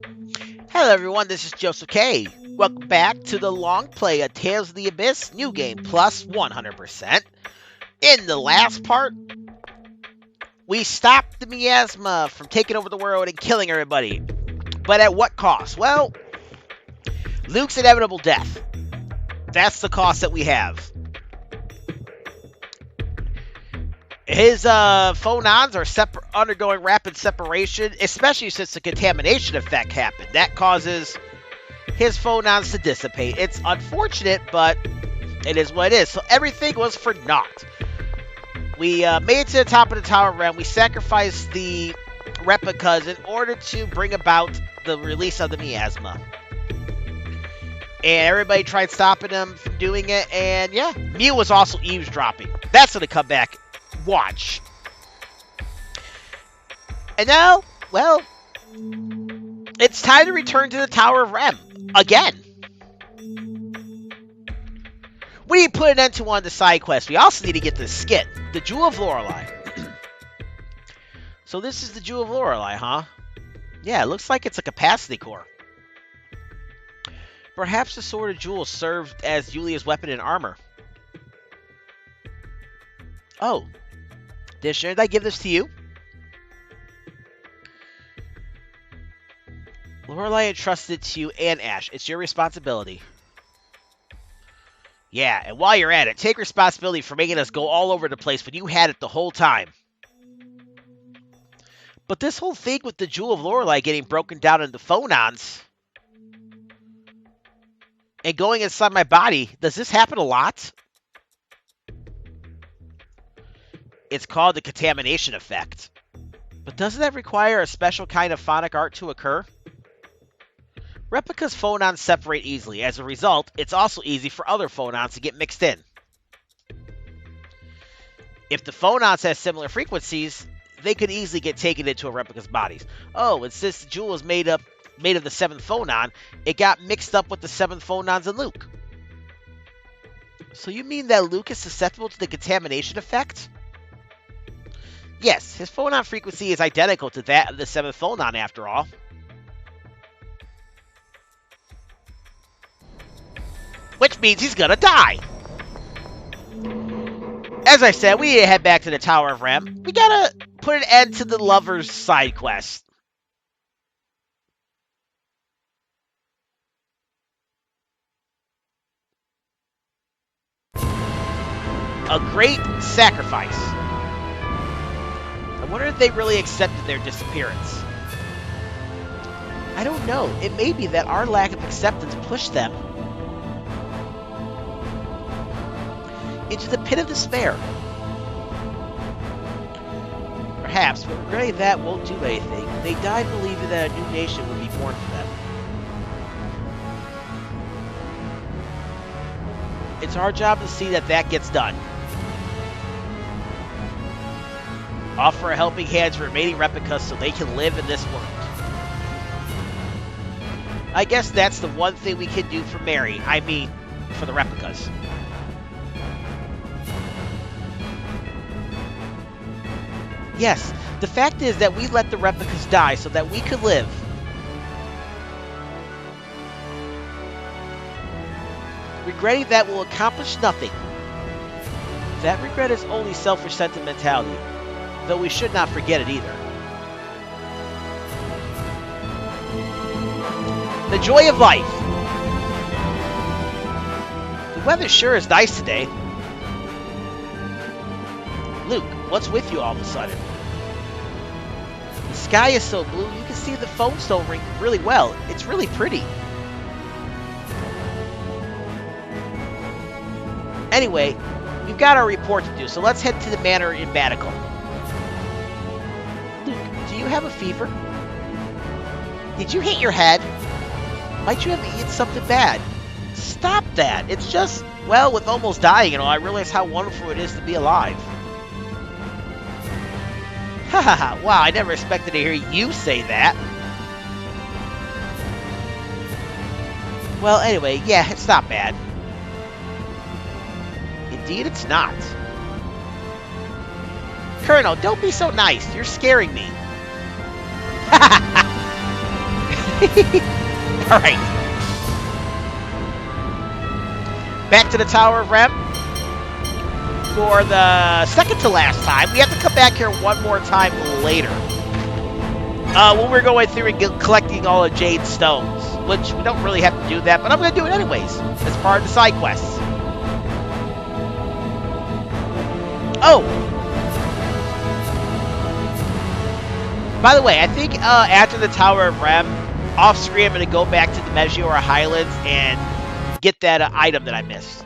Hello everyone, this is Joseph K. Welcome back to the long play of Tales of the Abyss, new game plus 100%. In the last part, we stopped the miasma from taking over the world and killing everybody. But at what cost? Well, Luke's inevitable death. That's the cost that we have. His phonons are undergoing rapid separation, especially since the contamination effect happened. That causes his phonons to dissipate. It's unfortunate, but it is what it is. So everything was for naught. We made it to the top of the tower realm. We sacrificed the replicas in order to bring about the release of the miasma. And everybody tried stopping him from doing it. And yeah, Mew was also eavesdropping. That's going to come back. Watch. And now, well, it's time to return to the Tower of Rem. Again. We need to put an end to one of the side quests. We also need to get the skit. The Jewel of Lorelei. So this is the Jewel of Lorelei, huh? Yeah, it looks like it's a capacity core. Perhaps the Sword of Jewel served as Yulia's weapon and armor. Oh. Did I give this to you? Lorelei entrusted it to you and Ash. It's your responsibility. Yeah, and while you're at it, take responsibility for making us go all over the place when you had it the whole time. But this whole thing with the Jewel of Lorelei getting broken down into phonons and going inside my body, does this happen a lot? It's called the contamination effect. But doesn't that require a special kind of phonic art to occur? Replicas' phonons separate easily. As a result, it's also easy for other phonons to get mixed in. If the phonons have similar frequencies, they could easily get taken into a replica's bodies. Oh, and since the jewel is made of the 7th phonon, it got mixed up with the 7th phonons in Luke. So you mean that Luke is susceptible to the contamination effect? Yes, his phonon frequency is identical to that of the 7th phonon after all. Which means he's gonna die! As I said, we need to head back to the Tower of Rem. We gotta put an end to the Lover's side quest. A great sacrifice. I wonder if they really accepted their disappearance. I don't know. It may be that our lack of acceptance pushed them into the pit of despair. Perhaps, but regretting that won't do anything. They died believing that a new nation would be born for them. It's our job to see that that gets done. Offer a helping hand to remaining replicas so they can live in this world. I guess that's the one thing we can do for Mary. I mean, for the replicas. Yes, the fact is that we let the replicas die so that we could live. Regretting that will accomplish nothing. That regret is only selfish sentimentality, though we should not forget it either. The joy of life. The weather sure is nice today. Luke, what's with you all of a sudden? The sky is so blue, you can see the foam stone ring really well. It's really pretty. Anyway, we've got our report to do, so let's head to the manor in Baticul. Luke, do you have a fever? Did you hit your head? Might you have eaten something bad? Stop that! It's just, well, with almost dying and all, I realize how wonderful it is to be alive. Hahaha, wow, I never expected to hear you say that. Well, anyway, yeah, it's not bad. Indeed, it's not. Colonel, don't be so nice. You're scaring me. Alright. Back to the Tower of Rem. For the second to last time. We have to come back here one more time later. When we're going through and collecting all of Jade's stones. Which we don't really have to do that, but I'm going to do it anyways. As part of the side quests. Oh! By the way, I think after the Tower of Rem, off screen I'm going to go back to the Meteor Highlands and get that item that I missed.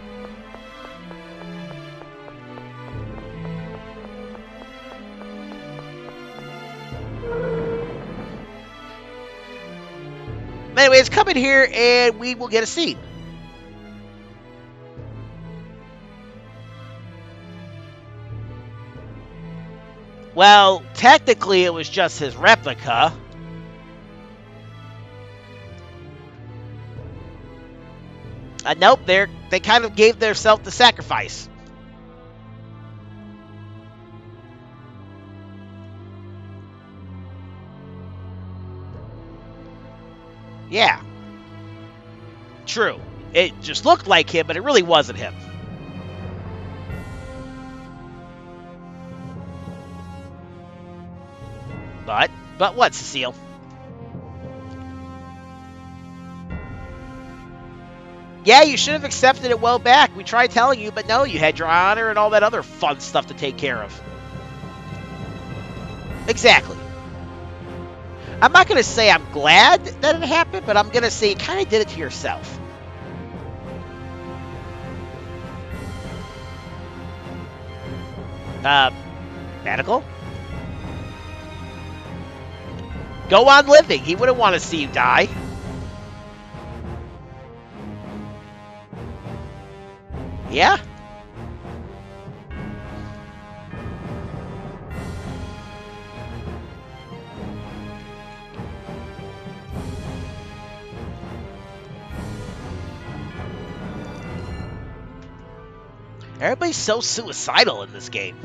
Anyways, come in here and we will get a scene. Well, technically it was just his replica. Nope, they kind of gave themselves the sacrifice. Yeah. True. It just looked like him, but it really wasn't him. But what, Cecile? Yeah, you should have accepted it well back. We tried telling you, but no, you had your honor and all that other fun stuff to take care of. Exactly. I'm not going to say I'm glad that it happened, but I'm going to say you kind of did it to yourself. Baticul? Go on living. He wouldn't want to see you die. Yeah? Everybody's so suicidal in this game.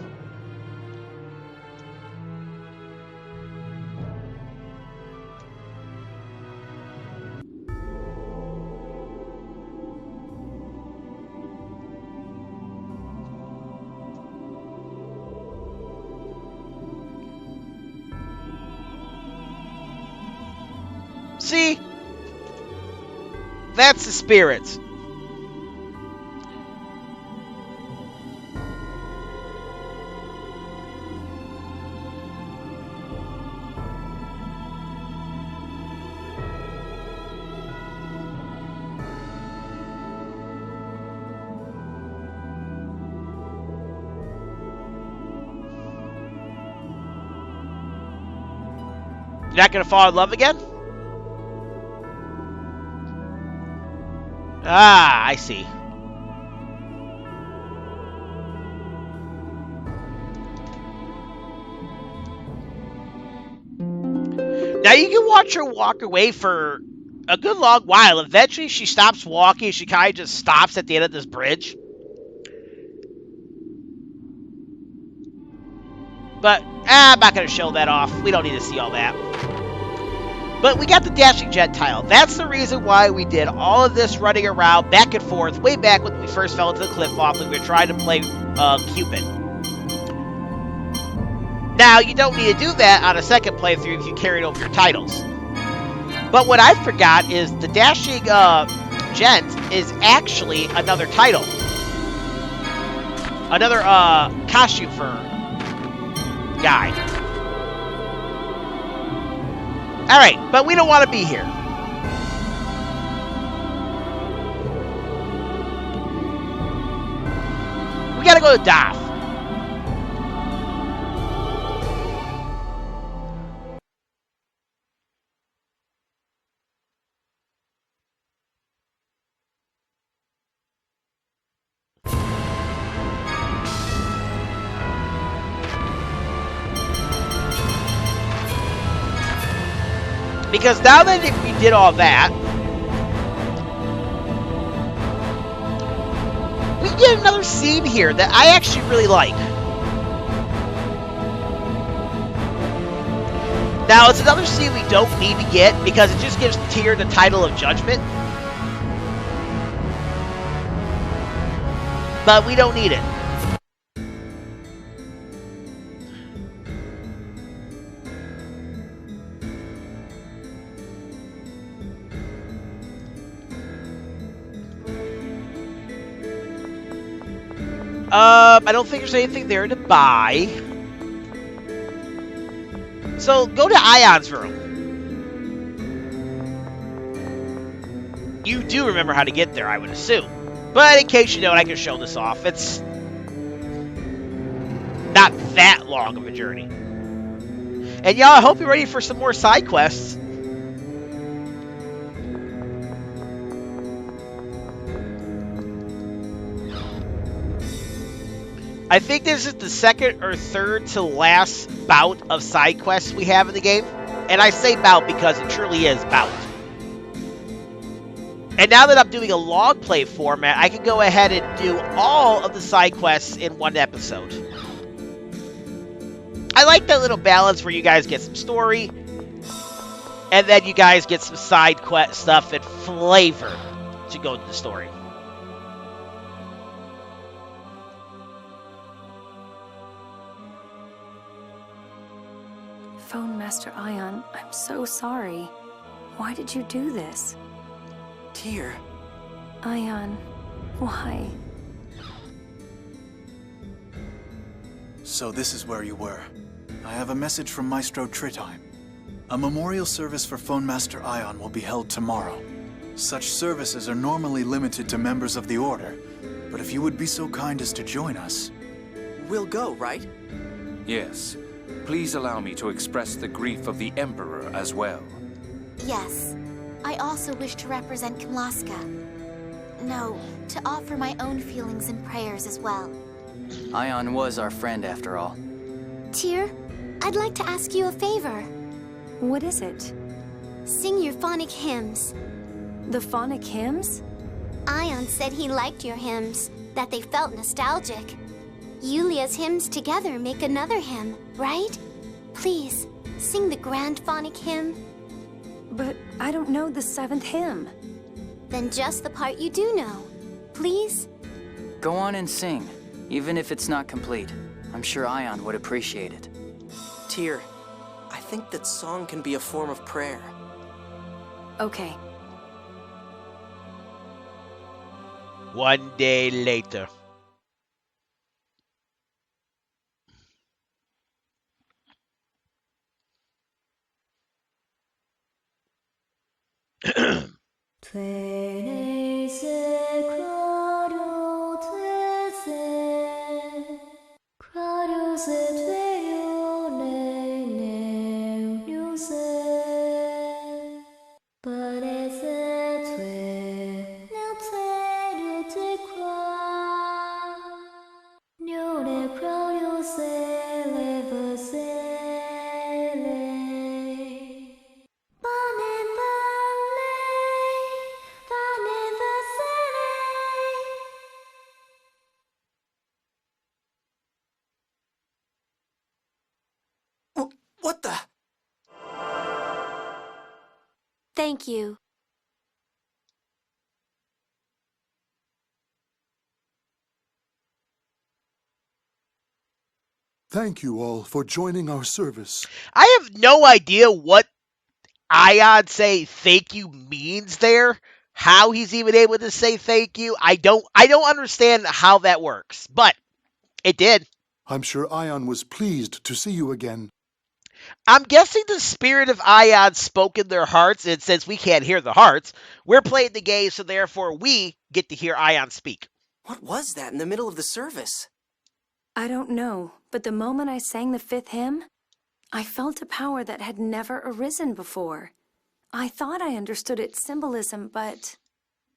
See? That's the spirit. You're not going to fall in love again? Ah, I see. Now you can watch her walk away for a good long while. Eventually she stops walking. She kind of just stops at the end of this bridge. But I'm not going to show that off. We don't need to see all that. But we got the Dashing Gentile. That's the reason why we did all of this running around back and forth way back when we first fell into the cliff off and we were trying to play Cupid. Now, you don't need to do that on a second playthrough if you carried over your titles. But what I forgot is the Dashing Gent is actually another title. Another costume for guy. Alright, but we don't want to be here. We gotta go to Daath. Because now that we did all that, we get another scene here that I actually really like. Now, it's another scene we don't need to get because it just gives Tyr the title of Judgment. But we don't need it. I don't think there's anything there to buy. So, go to Ion's room. You do remember how to get there, I would assume. But in case you don't, I can show this off. It's not that long of a journey. And y'all, I hope you're ready for some more side quests. I think this is the second or third to last bout of side quests we have in the game. And I say bout because it truly is bout. And now that I'm doing a log play format, I can go ahead and do all of the side quests in one episode. I like that little balance where you guys get some story, and then you guys get some side quest stuff and flavor to go into the story. Phone Master Ion, I'm so sorry. Why did you do this? Tyr. Ion, why? So this is where you were. I have a message from Maestro Tritime. A memorial service for Phone Master Ion will be held tomorrow. Such services are normally limited to members of the Order, but if you would be so kind as to join us... We'll go, right? Yes. Please allow me to express the grief of the Emperor as well. Yes. I also wish to represent Kimlasca. No, to offer my own feelings and prayers as well. Ion was our friend after all. Tyr, I'd like to ask you a favor. What is it? Sing your phonic hymns. The phonic hymns? Ion said he liked your hymns, that they felt nostalgic. Yulia's hymns together make another hymn, right? Please, sing the grand phonic hymn. But I don't know the 7th hymn. Then just the part you do know. Please? Go on and sing, even if it's not complete. I'm sure Ion would appreciate it. Tyr, I think that song can be a form of prayer. Okay. One day later. What the? Thank you. Thank you all for joining our service. I have no idea what Ion say thank you means there. How he's even able to say thank you. I don't understand how that works, but it did. I'm sure Ion was pleased to see you again. I'm guessing the spirit of Ion spoke in their hearts, and since we can't hear the hearts, we're playing the game, so therefore we get to hear Ion speak. What was that in the middle of the service? I don't know, but the moment I sang the 5th hymn, I felt a power that had never arisen before. I thought I understood its symbolism, but...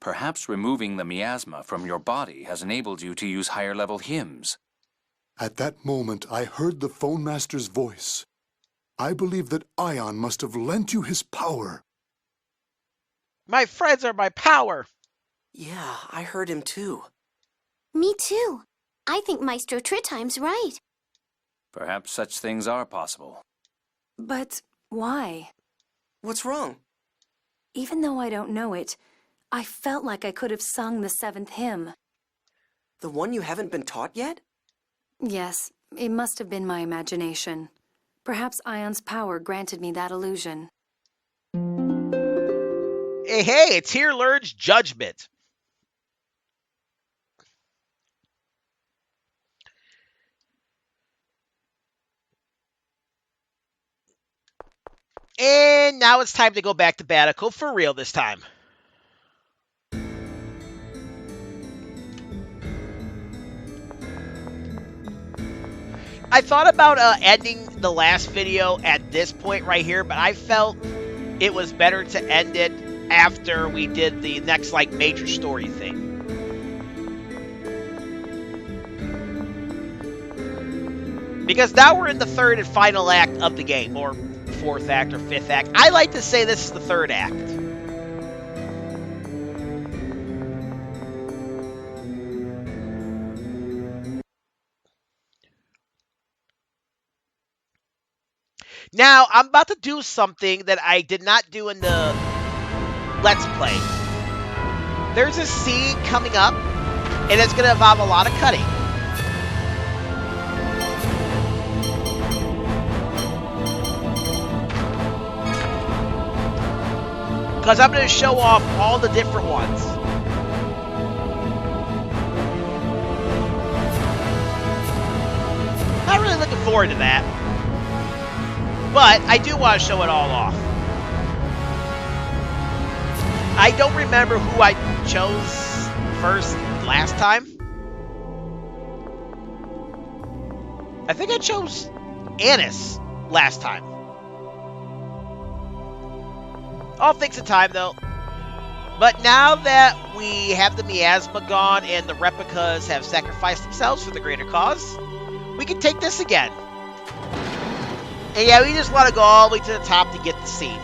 Perhaps removing the miasma from your body has enabled you to use higher-level hymns. At that moment, I heard the Phone Master's voice. I believe that Ion must have lent you his power. My friends are my power. Yeah, I heard him too. Me too. I think Maestro Tritime's right. Perhaps such things are possible. But Why? What's wrong? Even though I don't know it, I felt like I could have sung the 7th hymn. The one you haven't been taught yet? Yes, it must have been my imagination. Perhaps Ion's power granted me that illusion. Hey, it's here learns judgment. And now it's time to go back to Baticul for real this time. I thought about ending the last video at this point right here, but I felt it was better to end it after we did the next, like, major story thing. Because now we're in the 3rd and final act of the game, or 4th act or 5th act. I like to say this is the 3rd act. Now, I'm about to do something that I did not do in the Let's Play. There's a scene coming up, and it's going to involve a lot of cutting. Because I'm going to show off all the different ones. Not really looking forward to that. But I do want to show it all off. I don't remember who I chose first last time. I think I chose Annis last time. All things in time, though. But now that we have the miasma gone and the replicas have sacrificed themselves for the greater cause, we can take this again. And yeah, we just want to go all the way to the top to get the scene.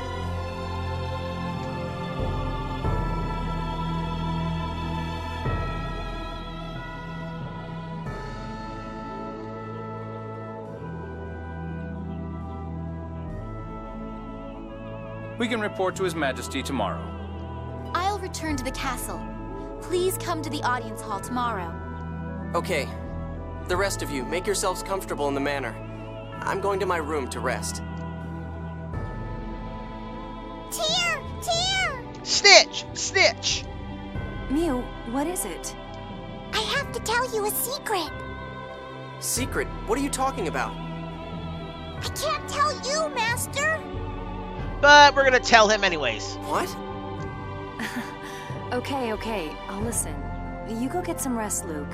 We can report to His Majesty tomorrow. I'll return to the castle. Please come to the audience hall tomorrow. Okay. The rest of you, make yourselves comfortable in the manor. I'm going to my room to rest. Tear! Tear! Snitch! Snitch! Mew, what is it? I have to tell you a secret. Secret? What are you talking about? I can't tell you, Master. But we're gonna tell him anyways. What? Okay, I'll listen. You go get some rest, Luke.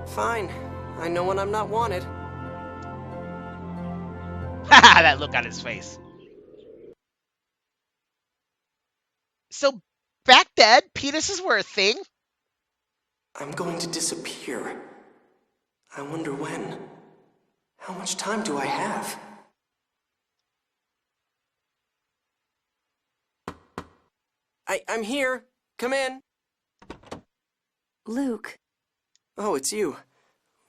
Fine. I know when I'm not wanted. Haha, that look on his face. So, back then, penises were a thing? I'm going to disappear. I wonder when. How much time do I have? I'm here. Come in. Luke. Oh, it's you.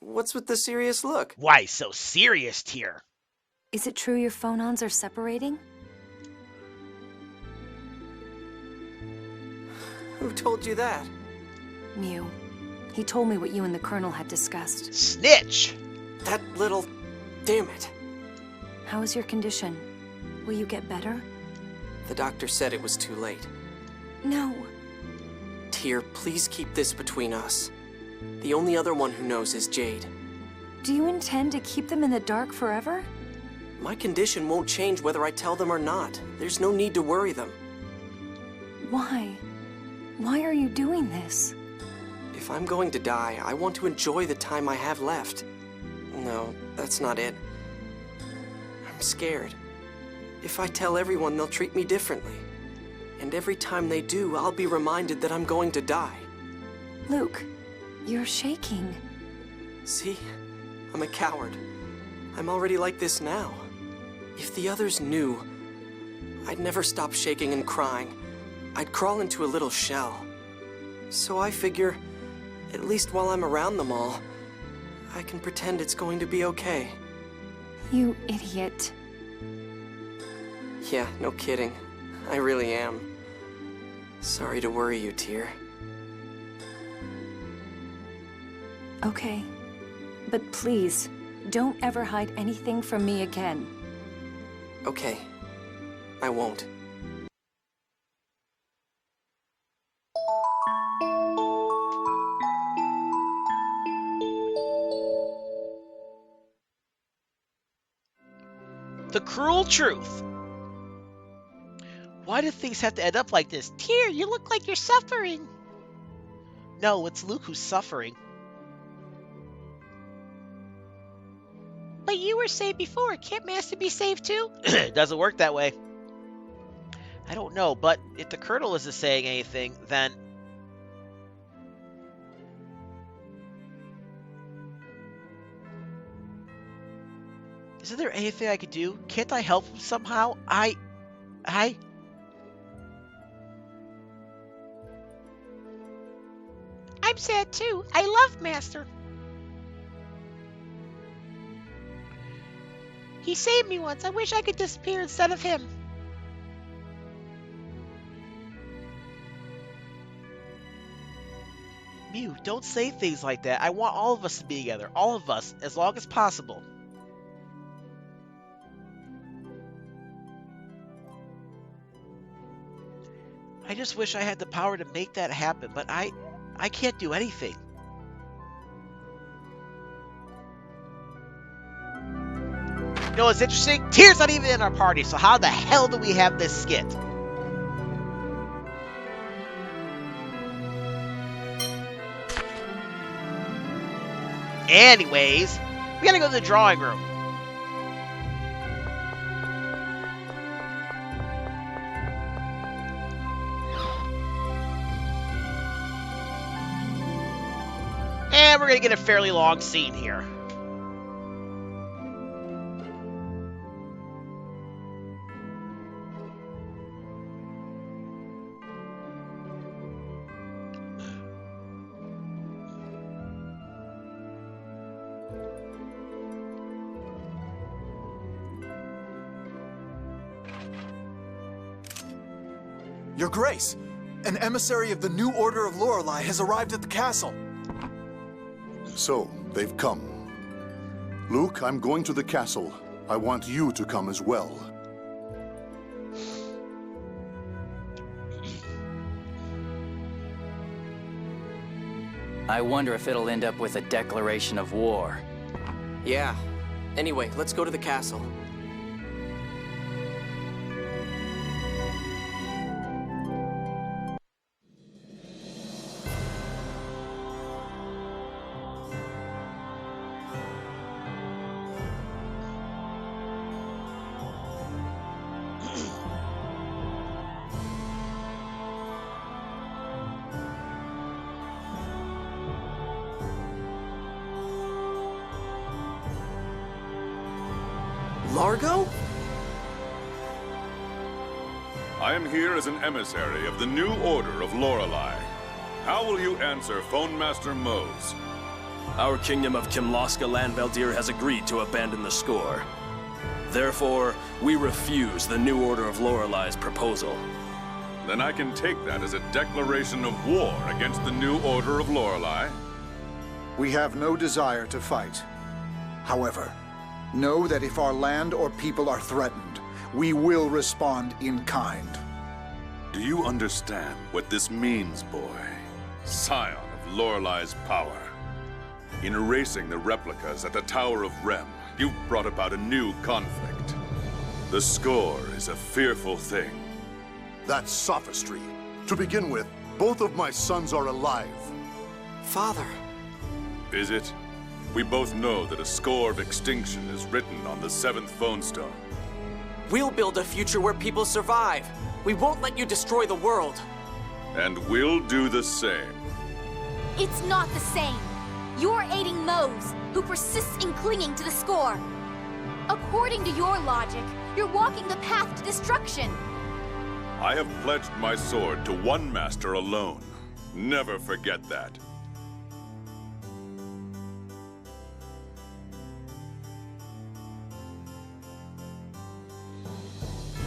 What's with the serious look? Why so serious, Tyr? Is it true your phonons are separating? Who told you that? Mew. He told me what you and the Colonel had discussed. Snitch! That little... Damn it. How is your condition? Will you get better? The doctor said it was too late. No. Tyr, please keep this between us. The only other one who knows is Jade. Do you intend to keep them in the dark forever? My condition won't change whether I tell them or not. There's no need to worry them. Why? Why are you doing this? If I'm going to die, I want to enjoy the time I have left. No, that's not it. I'm scared. If I tell everyone, they'll treat me differently. And every time they do, I'll be reminded that I'm going to die. Luke, you're shaking. See? I'm a coward. I'm already like this now. If the others knew, I'd never stop shaking and crying. I'd crawl into a little shell. So I figure, at least while I'm around them all, I can pretend it's going to be okay. You idiot. Yeah, no kidding. I really am. Sorry to worry you, Tyr. Okay. But please, don't ever hide anything from me again. Okay. I won't. The cruel truth. Why do things have to end up like this? Tyr, you look like you're suffering. No, it's Luke who's suffering. But you were saved before. Can't Master be saved too? It doesn't work that way. I don't know, but if the Colonel isn't saying anything, then... Isn't there anything I could do? Can't I help him somehow? I'm sad too. I love Master. He saved me once. I wish I could disappear instead of him. Mew, don't say things like that. I want all of us to be together. All of us, as long as possible. I just wish I had the power to make that happen, but I can't do anything. You know what's interesting? Tyr's not even in our party, so how the hell do we have this skit? Anyways, we gotta go to the drawing room. And we're gonna get a fairly long scene here. Your Grace, an emissary of the new Order of Lorelei has arrived at the castle. So, they've come. Luke, I'm going to the castle. I want you to come as well. I wonder if it'll end up with a declaration of war. Yeah. Anyway, let's go to the castle. Largo? I am here as an emissary of the new Order of Lorelei. How will you answer Phone Master Mose? Our kingdom of Kimlasca-Lanvaldear has agreed to abandon the score. Therefore, we refuse the new Order of Lorelei's proposal. Then I can take that as a declaration of war against the new Order of Lorelei. We have no desire to fight. However, know that if our land or people are threatened, we will respond in kind. Do you understand what this means, boy? Scion of Lorelei's power. In erasing the replicas at the Tower of Rem, you've brought about a new conflict. The score is a fearful thing. That's sophistry. To begin with, both of my sons are alive. Father. Is it? We both know that a score of extinction is written on the 7th phone stone. We'll build a future where people survive. We won't let you destroy the world. And we'll do the same. It's not the same. You're aiding Mose, who persists in clinging to the score. According to your logic, you're walking the path to destruction. I have pledged my sword to one master alone. Never forget that.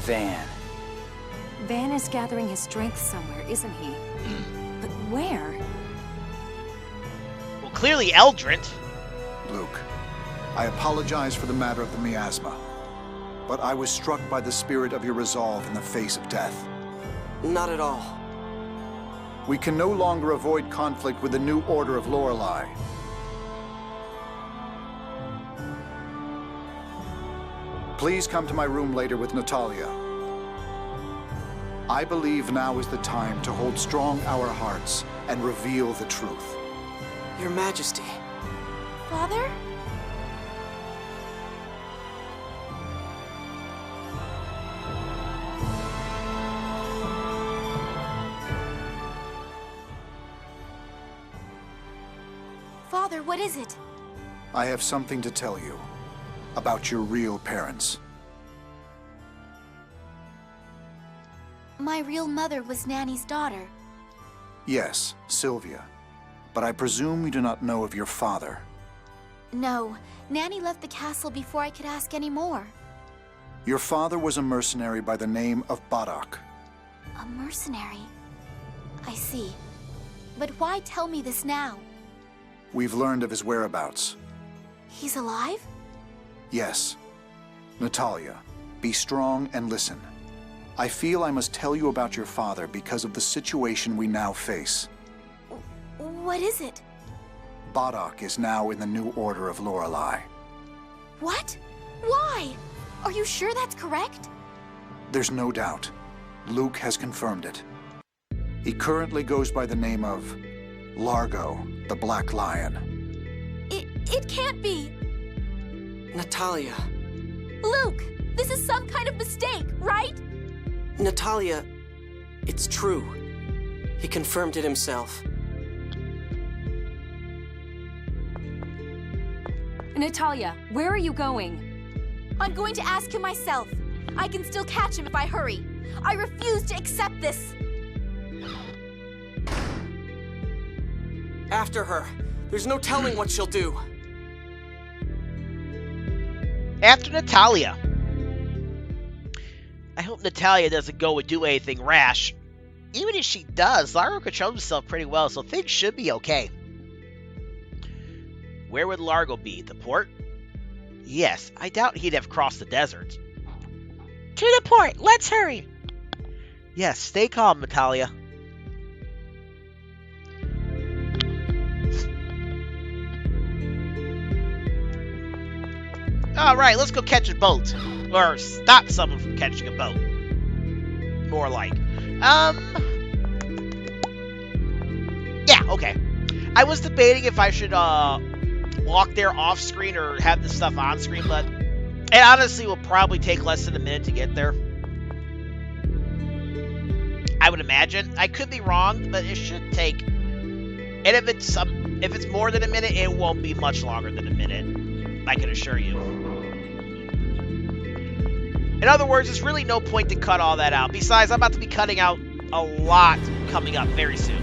Van. Van is gathering his strength somewhere, isn't he? But where? Well, clearly Eldrant. Luke, I apologize for the matter of the miasma, but I was struck by the spirit of your resolve in the face of death. Not at all. We can no longer avoid conflict with the new Order of Lorelei. Please come to my room later with Natalia. I believe now is the time to hold strong our hearts and reveal the truth. Your Majesty. Father? Father, what is it? I have something to tell you about your real parents. My real mother was Nanny's daughter. Yes, Sylvia. But I presume you do not know of your father. No, Nanny left the castle before I could ask any more. Your father was a mercenary by the name of Baticul. A mercenary? I see. But why tell me this now? We've learned of his whereabouts. He's alive? Yes. Natalia, be strong and listen. I feel I must tell you about your father because of the situation we now face. What is it? Baticul is now in the new Order of Lorelei. What? Why? Are you sure that's correct? There's no doubt. Luke has confirmed it. He currently goes by the name of Largo, the Black Lion. It can't be. Natalia. Luke, this is some kind of mistake, right? Natalia, it's true. He confirmed it himself. Natalia, where are you going? I'm going to ask him myself. I can still catch him if I hurry. I refuse to accept this. After her. There's no telling what she'll do. After Natalia. I hope Natalia doesn't go and do anything rash. Even if she does, Largo controls himself pretty well, so things should be okay. Where would Largo be? The port? Yes, I doubt he'd have crossed the desert. To the port! Let's hurry! Yes, stay calm, Natalia. Alright, let's go catch a boat. Or stop someone from catching a boat. More like. Yeah, okay. I was debating if I should, walk there off screen or have this stuff on screen, but it honestly will probably take less than a minute to get there. I would imagine. I could be wrong, but it should take. And if it's more than a minute, it won't be much longer than a minute. I can assure you. In other words, there's really no point to cut all that out. Besides, I'm about to be cutting out a lot coming up very soon.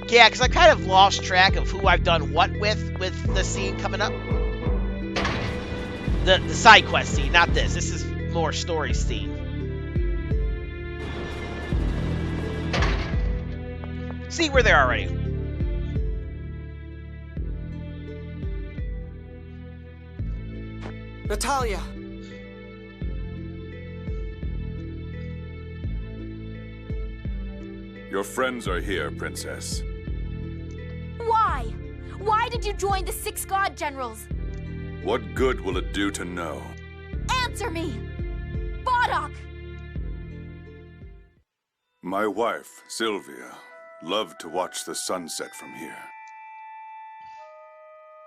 Yeah, because I kind of lost track of who I've done what with the scene coming up. The side quest scene, not this. This is more story scene. See, we're there already. Natalia! Your friends are here, Princess. Why? Why did you join the 6 God Generals? What good will it do to know? Answer me! Baticul! My wife, Sylvia, loved to watch the sunset from here.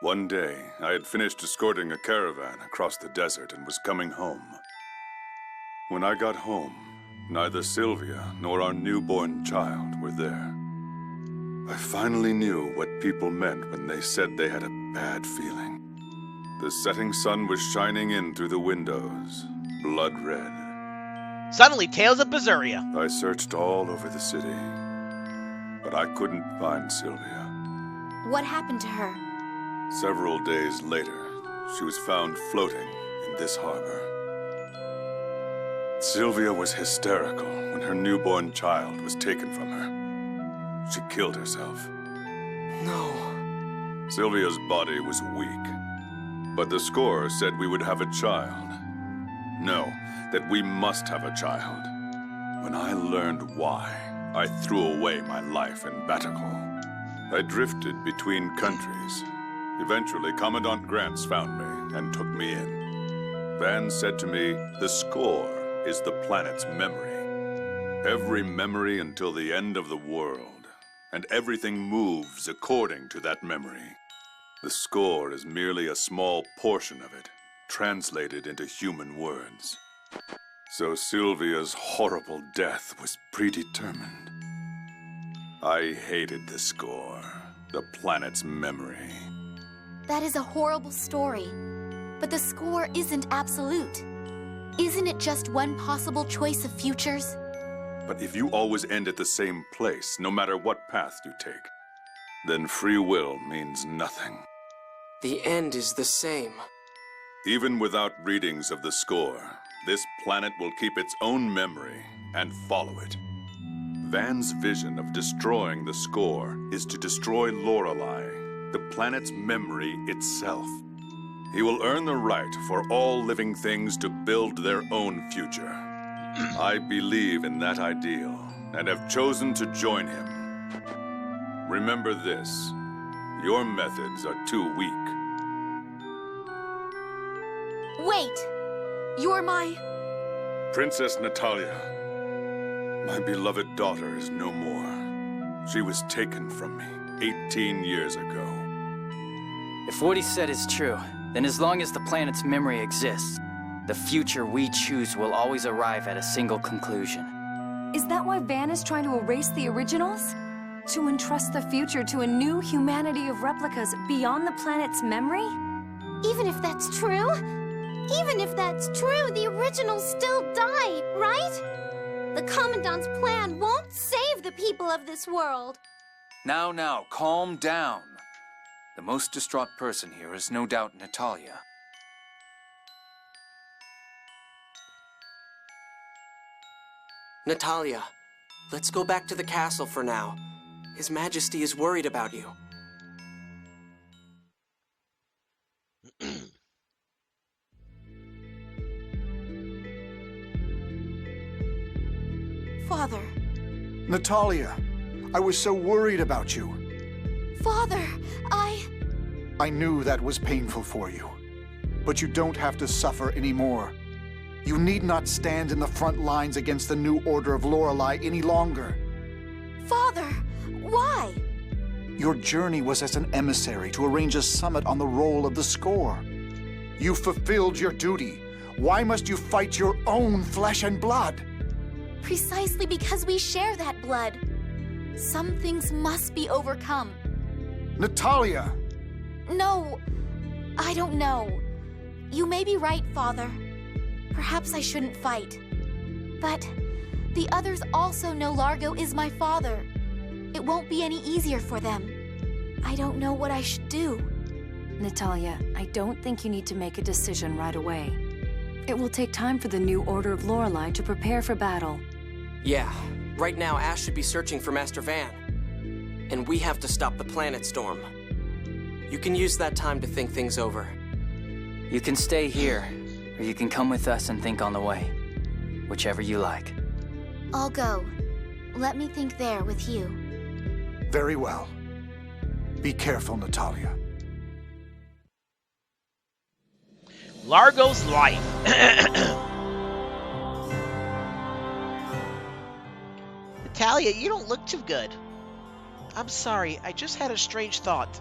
One day, I had finished escorting a caravan across the desert and was coming home. When I got home, neither Sylvia nor our newborn child were there. I finally knew what people meant when they said they had a bad feeling. The setting sun was shining in through the windows, blood red. Suddenly, Tales of Berseria. I searched all over the city, but I couldn't find Sylvia. What happened to her? Several days later, she was found floating in this harbor. Sylvia was hysterical when her newborn child was taken from her. She killed herself. No. Sylvia's body was weak, but the score said we would have a child. No, that we must have a child. When I learned why, I threw away my life in Baticul. I drifted between countries. Eventually, Commandant Grants found me and took me in. Van said to me, the score is the planet's memory. Every memory until the end of the world, and everything moves according to that memory. The score is merely a small portion of it, translated into human words. So Sylvia's horrible death was predetermined. I hated the score, the planet's memory. That is a horrible story. But the score isn't absolute. Isn't it just one possible choice of futures? But if you always end at the same place, no matter what path you take, then free will means nothing. The end is the same. Even without readings of the score, this planet will keep its own memory and follow it. Van's vision of destroying the score is to destroy Lorelei, the planet's memory itself. He will earn the right for all living things to build their own future. I believe in that ideal and have chosen to join him. Remember this, your methods are too weak. Wait! You're my... Princess Natalia, my beloved daughter is no more. She was taken from me 18 years ago. If what he said is true, then as long as the planet's memory exists, the future we choose will always arrive at a single conclusion. Is that why Van is trying to erase the originals? To entrust the future to a new humanity of replicas beyond the planet's memory? Even if that's true? Even if that's true, the originals still died, right? The Commandant's plan won't save the people of this world. Now, calm down. The most distraught person here is no doubt Natalia. Natalia, let's go back to the castle for now. His Majesty is worried about you. Father. Natalia, I was so worried about you. Father, I knew that was painful for you. But you don't have to suffer anymore. You need not stand in the front lines against the new Order of Lorelei any longer. Father, why? Your journey was as an emissary to arrange a summit on the roll of the score. You fulfilled your duty. Why must you fight your own flesh and blood? Precisely because we share that blood. Some things must be overcome. Natalia! No, I don't know. You may be right, Father. Perhaps I shouldn't fight. But the others also know Largo is my father. It won't be any easier for them. I don't know what I should do. Natalia, I don't think you need to make a decision right away. It will take time for the new Order of Lorelei to prepare for battle. Yeah, right now Ash should be searching for Master Van. And we have to stop the planet storm. You can use that time to think things over. You can stay here, or you can come with us and think on the way. Whichever you like. I'll go. Let me think there with you. Very well. Be careful, Natalia. Largo's life. Natalia, you don't look too good. I'm sorry, I just had a strange thought.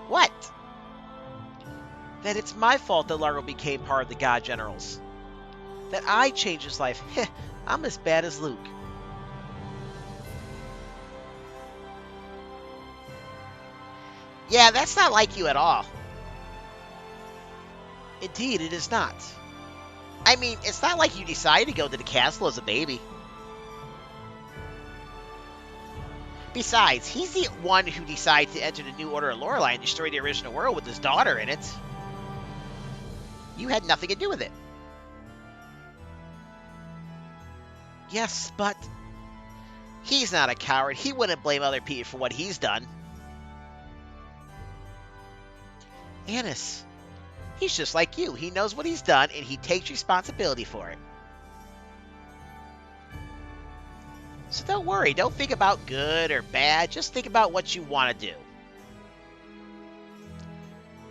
What? That it's my fault that Largo became part of the God Generals. That I changed his life. Heh, I'm as bad as Luke. Yeah, that's not like you at all. Indeed, it is not. I mean, it's not like you decided to go to the castle as a baby. Besides, he's the one who decided to enter the new Order of Lorelei and destroy the original world with his daughter in it. You had nothing to do with it. Yes, but he's not a coward. He wouldn't blame other people for what he's done. Annis, he's just like you. He knows what he's done, and he takes responsibility for it. So don't worry. Don't think about good or bad. Just think about what you want to do.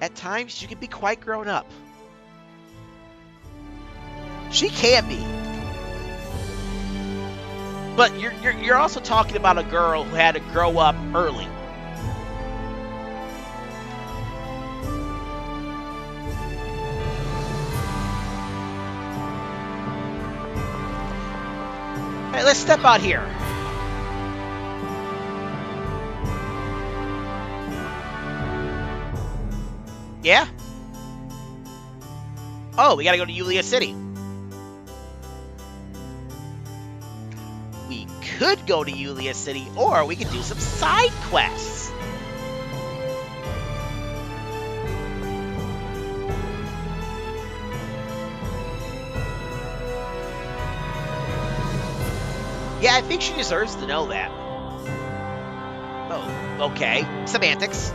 At times, you can be quite grown up. She can be. But you're also talking about a girl who had to grow up early. All right, let's step out here. Yeah? Oh, we gotta go to Yulia City. We could go to Yulia City, or we could do some side quests. Yeah, I think she deserves to know that. Oh, okay. Semantics.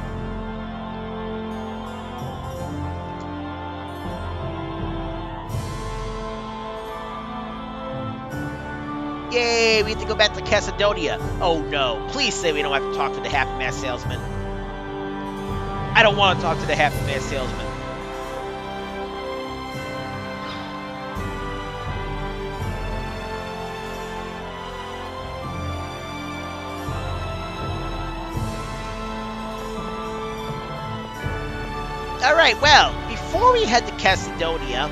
Yay, we have to go back to Cassidonia. Oh no, please say we don't have to talk to the half-mast salesman. I don't want to talk to the half-mast salesman. Alright, well, before we head to Cassidonia,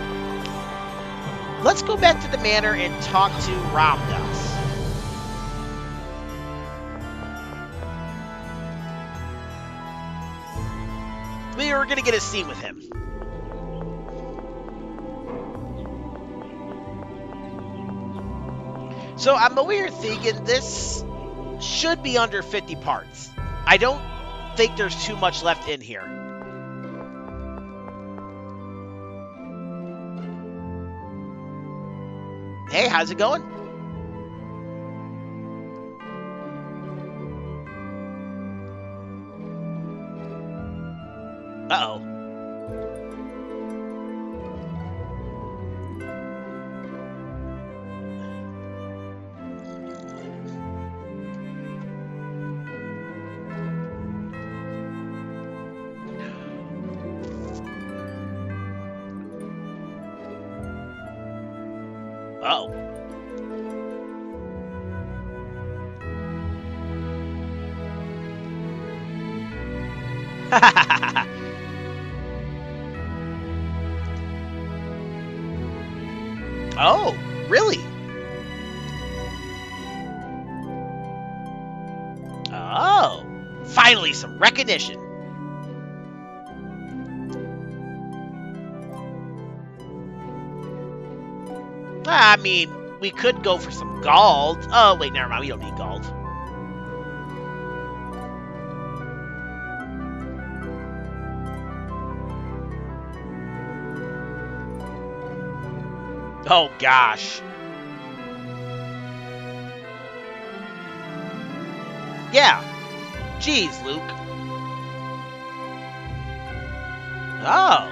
let's go back to the manor and talk to Ramdas. We were going to get a scene with him. So I'm over here thinking this should be under 50 parts. I don't think there's too much left in here. Hey, how's it going? Uh-oh. Uh-oh. Oh, really? Oh, finally some recognition. I mean, we could go for some gold. Oh, wait, never mind. We don't need gold. Oh, gosh. Yeah. Jeez, Luke. Oh.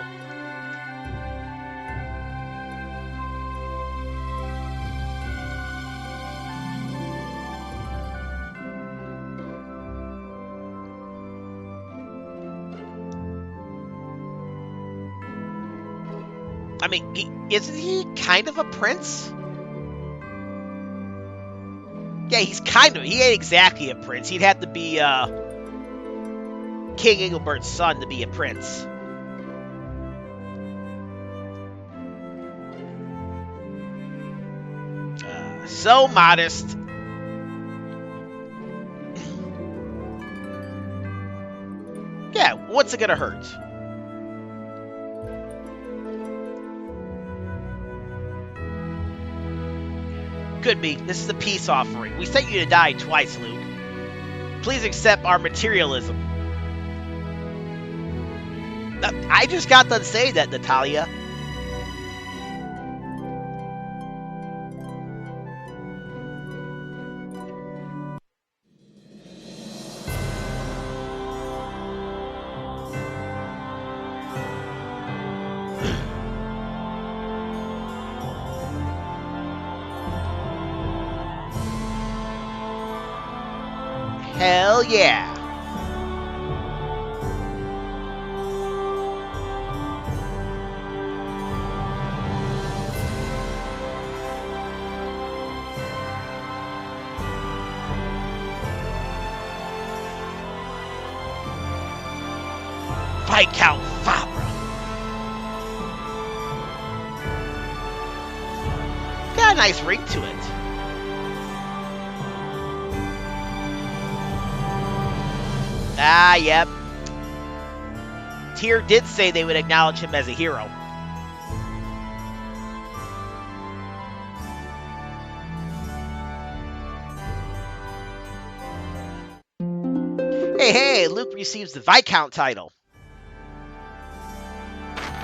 I mean, isn't he kind of a prince? Yeah, he's kind of. He ain't exactly a prince. He'd have to be King Ingobert's son to be a prince. So modest. Yeah, what's it gonna hurt? Could be. This is a peace offering. We sent you to die twice, Luke. Please accept our materialism. I just got done saying that, Natalia. Hell yeah. Viscount Fabra. Got a nice ring to it. Ah, yep. Tyr did say they would acknowledge him as a hero. Hey, Luke receives the Viscount title.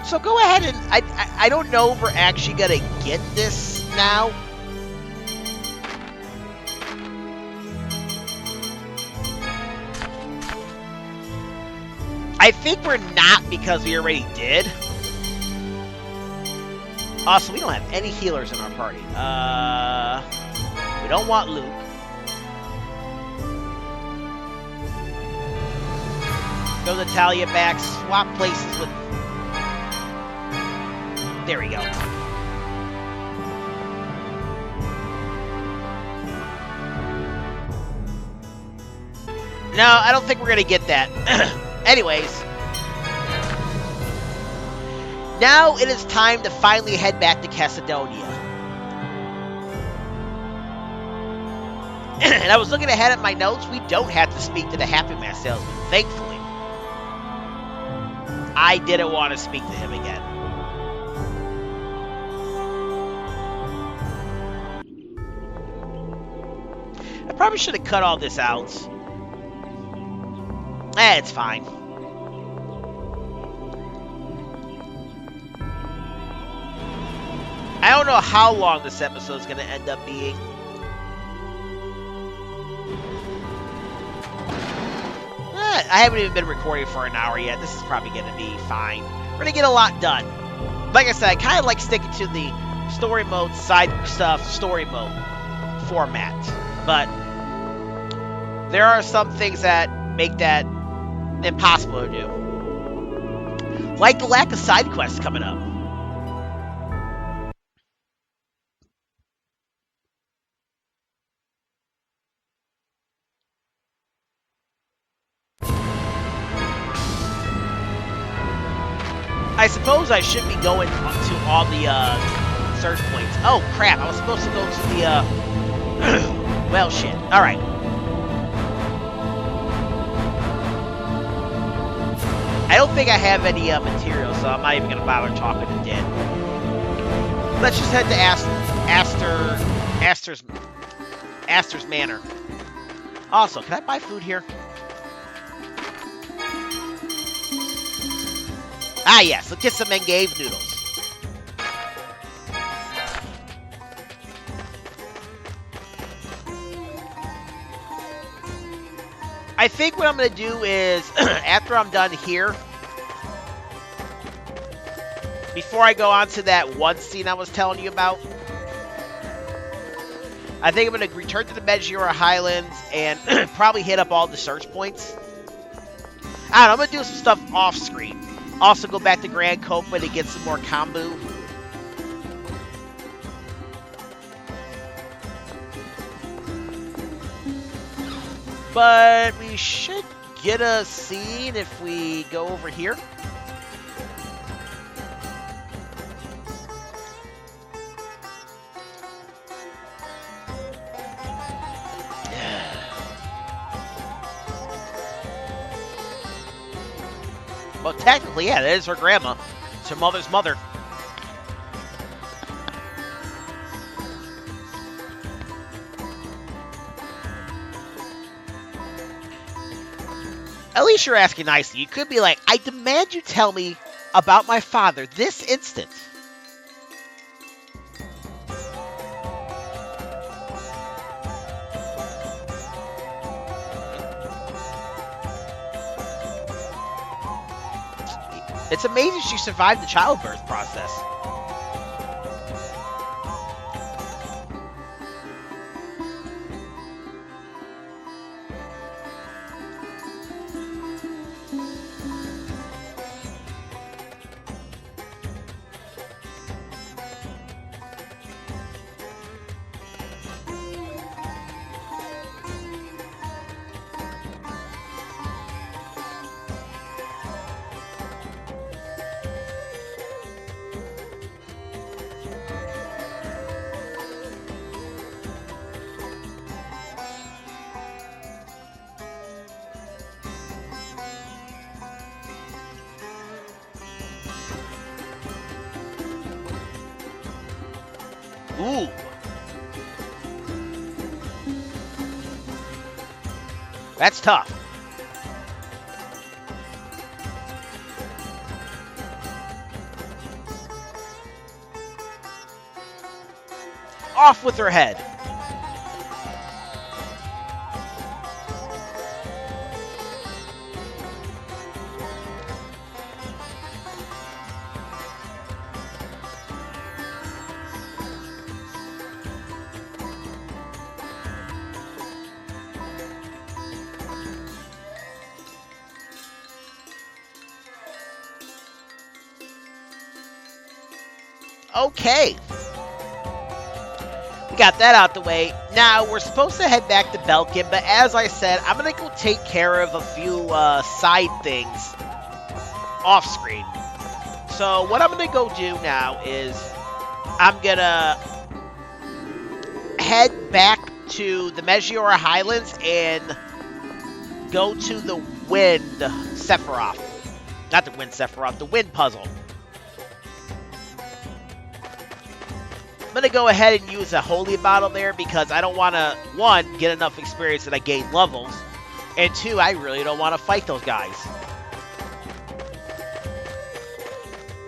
So go ahead and... I don't know if we're actually going to get this now. I think we're not because we already did. Also, we don't have any healers in our party. We don't want Luke. Go Natalia back. Swap places with... There we go. No, I don't think we're going to get that. Anyways, now it is time to finally head back to Cassidonia. And I was looking ahead at my notes. We don't have to speak to the Happy Mask salesman, thankfully. I didn't want to speak to him again. I probably should have cut all this out. It's fine. I don't know how long this episode is going to end up being. I haven't even been recording for an hour yet. This is probably going to be fine. We're going to get a lot done. Like I said, I kind of like sticking to the story mode, side stuff, story mode format. But there are some things that make that impossible to do. Like the lack of side quests coming up. I suppose I should be going to all the search points. Oh crap, I was supposed to go to the well shit. Alright. I don't think I have any material, so I'm not even going to bother talking to Din. Let's just head to Aster's Manor. Also, can I buy food here? Ah, yes. Let's get some Engave noodles. I think what I'm going to do is, after I'm done here, before I go on to that one scene I was telling you about, I think I'm going to return to the Medjugorje Highlands and probably hit up all the search points. I don't know, I'm going to do some stuff off-screen. Also go back to Grand Copa to get some more kombu. But we should get a scene if we go over here. Well, technically, yeah, that is her grandma. It's her mother's mother. At least you're asking nicely. You could be like, I demand you tell me about my father this instant. It's amazing she survived the childbirth process. Ooh. That's tough. Off with her head. Okay. We got that out the way. Now, we're supposed to head back to Belkend, but as I said, I'm going to go take care of a few side things off screen. So, what I'm going to go do now is I'm going to head back to the Meggiora Highlands and go to the Wind Sephiroth. Not the Wind Sephiroth, the Wind Puzzle. I'm going to go ahead and use a Holy Bottle there because I don't want to, one, get enough experience that I gain levels, and two, I really don't want to fight those guys.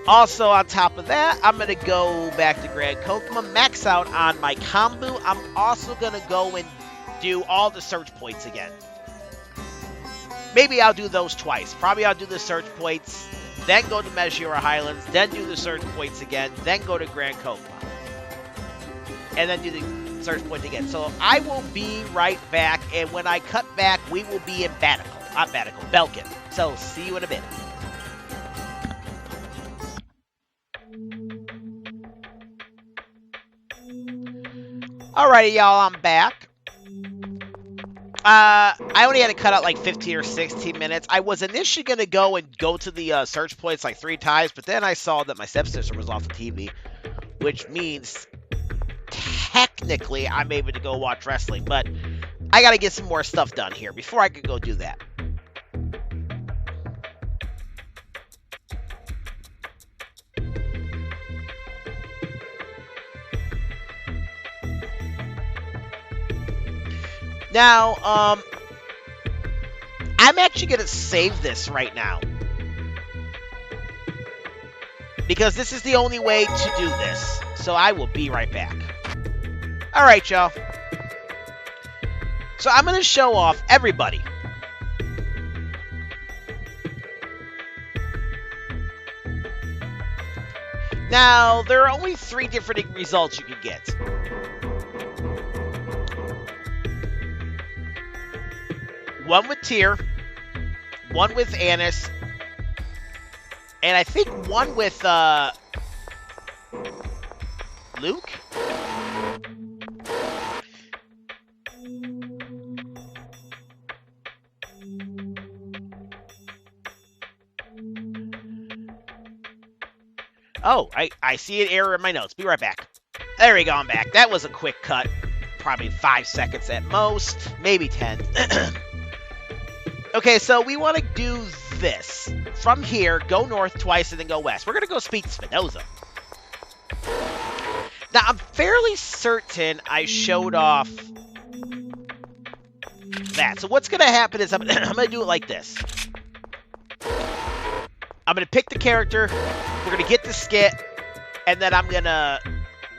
Also, on top of that, I'm going to go back to Grand Kokma, max out on my Kombu. I'm also going to go and do all the search points again. Maybe I'll do those twice. Probably I'll do the search points, then go to Meggiora Highlands, then do the search points again, then go to Grand Kokma. And then do the search point again. So I will be right back, and when I cut back, we will be in Baticul. Not Baticul, Belkend. So see you in a bit. Alrighty, y'all, I'm back. I only had to cut out like 15 or 16 minutes. I was initially going to go to the search points like 3 times, but then I saw that my stepsister was off the TV, which means technically I'm able to go watch wrestling, but I gotta get some more stuff done here before I can go do that. Now, I'm actually gonna save this right now because this is the only way to do this, so I will be right back. Alright, y'all. So I'm going to show off everybody. Now, there are only 3 different results you can get. One with Tyr, one with Annis, and I think one with Luke? Oh, I see an error in my notes. Be right back. There we go, I'm back. That was a quick cut. Probably 5 seconds at most. Maybe 10. Okay, so we want to do this. From here, go north twice and then go west. We're going to go speak to Spinoza. Now, I'm fairly certain I showed off that. So what's going to happen is I'm going to do it like this. I'm going to pick the character. We're going to get the skit. And then I'm going to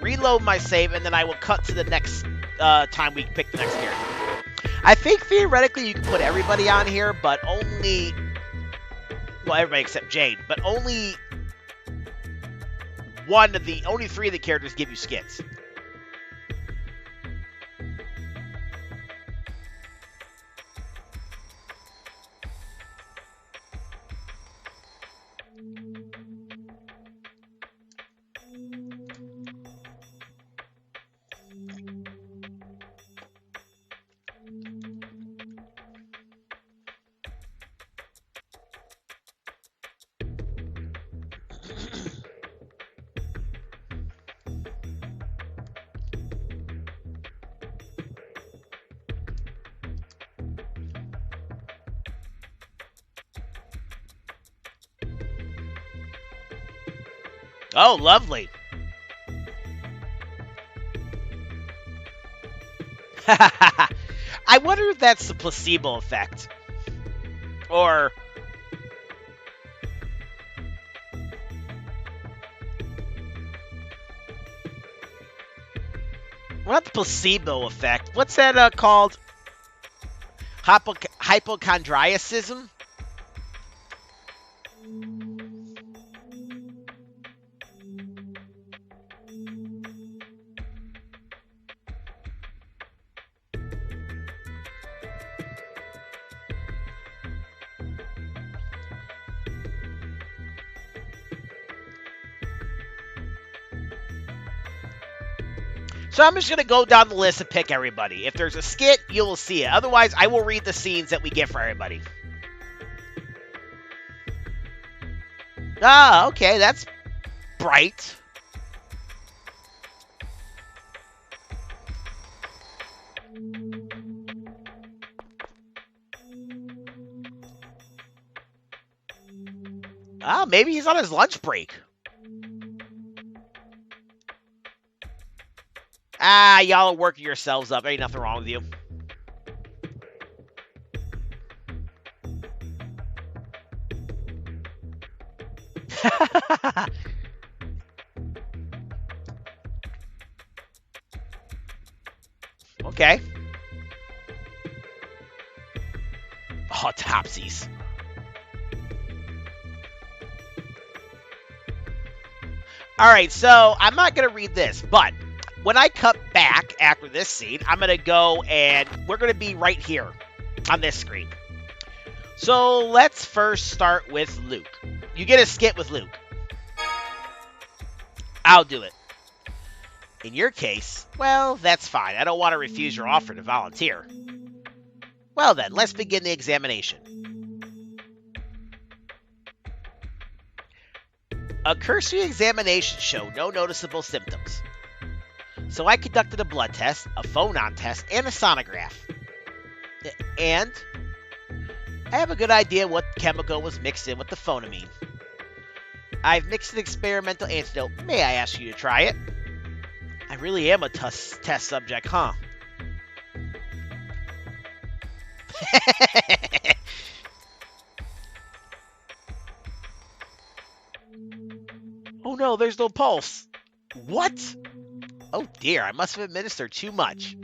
reload my save. And then I will cut to the next time we pick the next character. I think theoretically you can put everybody on here, but only... Well, everybody except Jade. But only only 3 of the characters give you skits. Oh, lovely. I wonder if that's the placebo effect. Or... Well, not the placebo effect. What's that called? Hypochondriacism? So I'm just going to go down the list and pick everybody. If there's a skit, you will see it. Otherwise, I will read the scenes that we get for everybody. Ah, okay, that's bright. Ah, maybe he's on his lunch break. Ah, y'all are working yourselves up. Ain't nothing wrong with you. Okay. Oh, topsies. Alright, so I'm not going to read this, but when I cut back after this scene, I'm going to go and we're going to be right here on this screen. So let's first start with Luke. You get a skit with Luke. I'll do it. In your case, well, that's fine. I don't want to refuse your offer to volunteer. Well then, let's begin the examination. A cursory examination showed no noticeable symptoms. So I conducted a blood test, a phonon test, and a sonograph. And I have a good idea what chemical was mixed in with the phonamine. I've mixed an experimental antidote. May I ask you to try it? I really am a test subject, huh? Oh no, there's no pulse. What? Oh dear, I must have administered too much.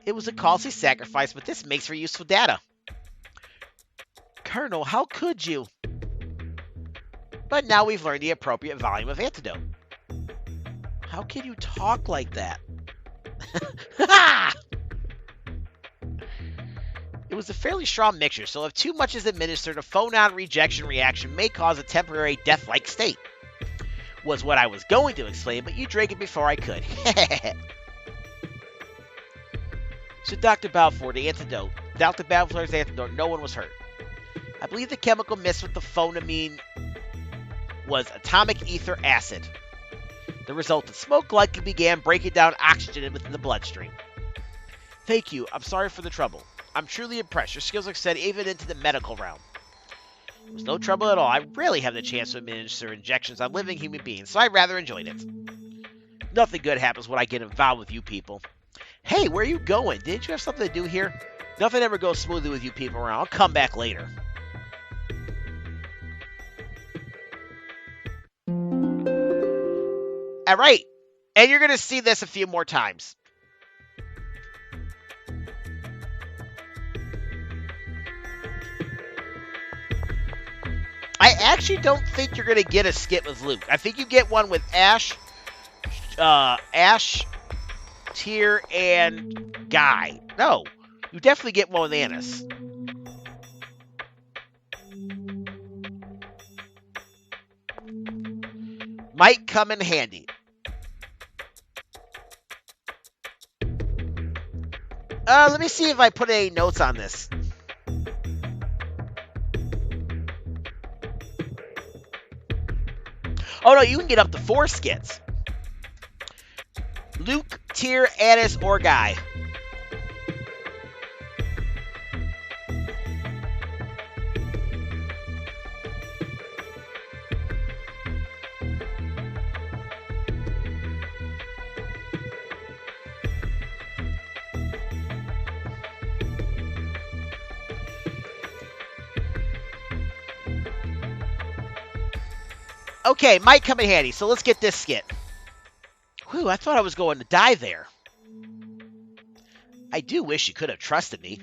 It was a costly sacrifice, but this makes for useful data. Colonel, how could you? But now we've learned the appropriate volume of antidote. How can you talk like that? It was a fairly strong mixture, so if too much is administered, a phonon rejection reaction may cause a temporary death-like state. Was what I was going to explain, but you drank it before I could. So Dr. Balfour, the antidote. Dr. Balfour's antidote, no one was hurt. I believe the chemical mixed with the phonamine was atomic ether acid. The resultant smoke likely began breaking down oxygen within the bloodstream. Thank you. I'm sorry for the trouble. I'm truly impressed. Your skills extend even into the medical realm. It was no trouble at all. I rarely have the chance to administer injections on living human beings, so I rather enjoyed it. Nothing good happens when I get involved with you people. Hey, where are you going? Didn't you have something to do here? Nothing ever goes smoothly with you people around. I'll come back later. All right. And you're going to see this a few more times. I actually don't think you're going to get a skit with Luke. I think you get one with Ash, Tyr, and Guy. No, you definitely get one with Annis. Might come in handy. Let me see if I put any notes on this. Oh no, you can get up to 4 skits. Luke, Tyr, Annis, or Guy. Okay, might come in handy, so let's get this skit. Whew, I thought I was going to die there. I do wish you could have trusted me.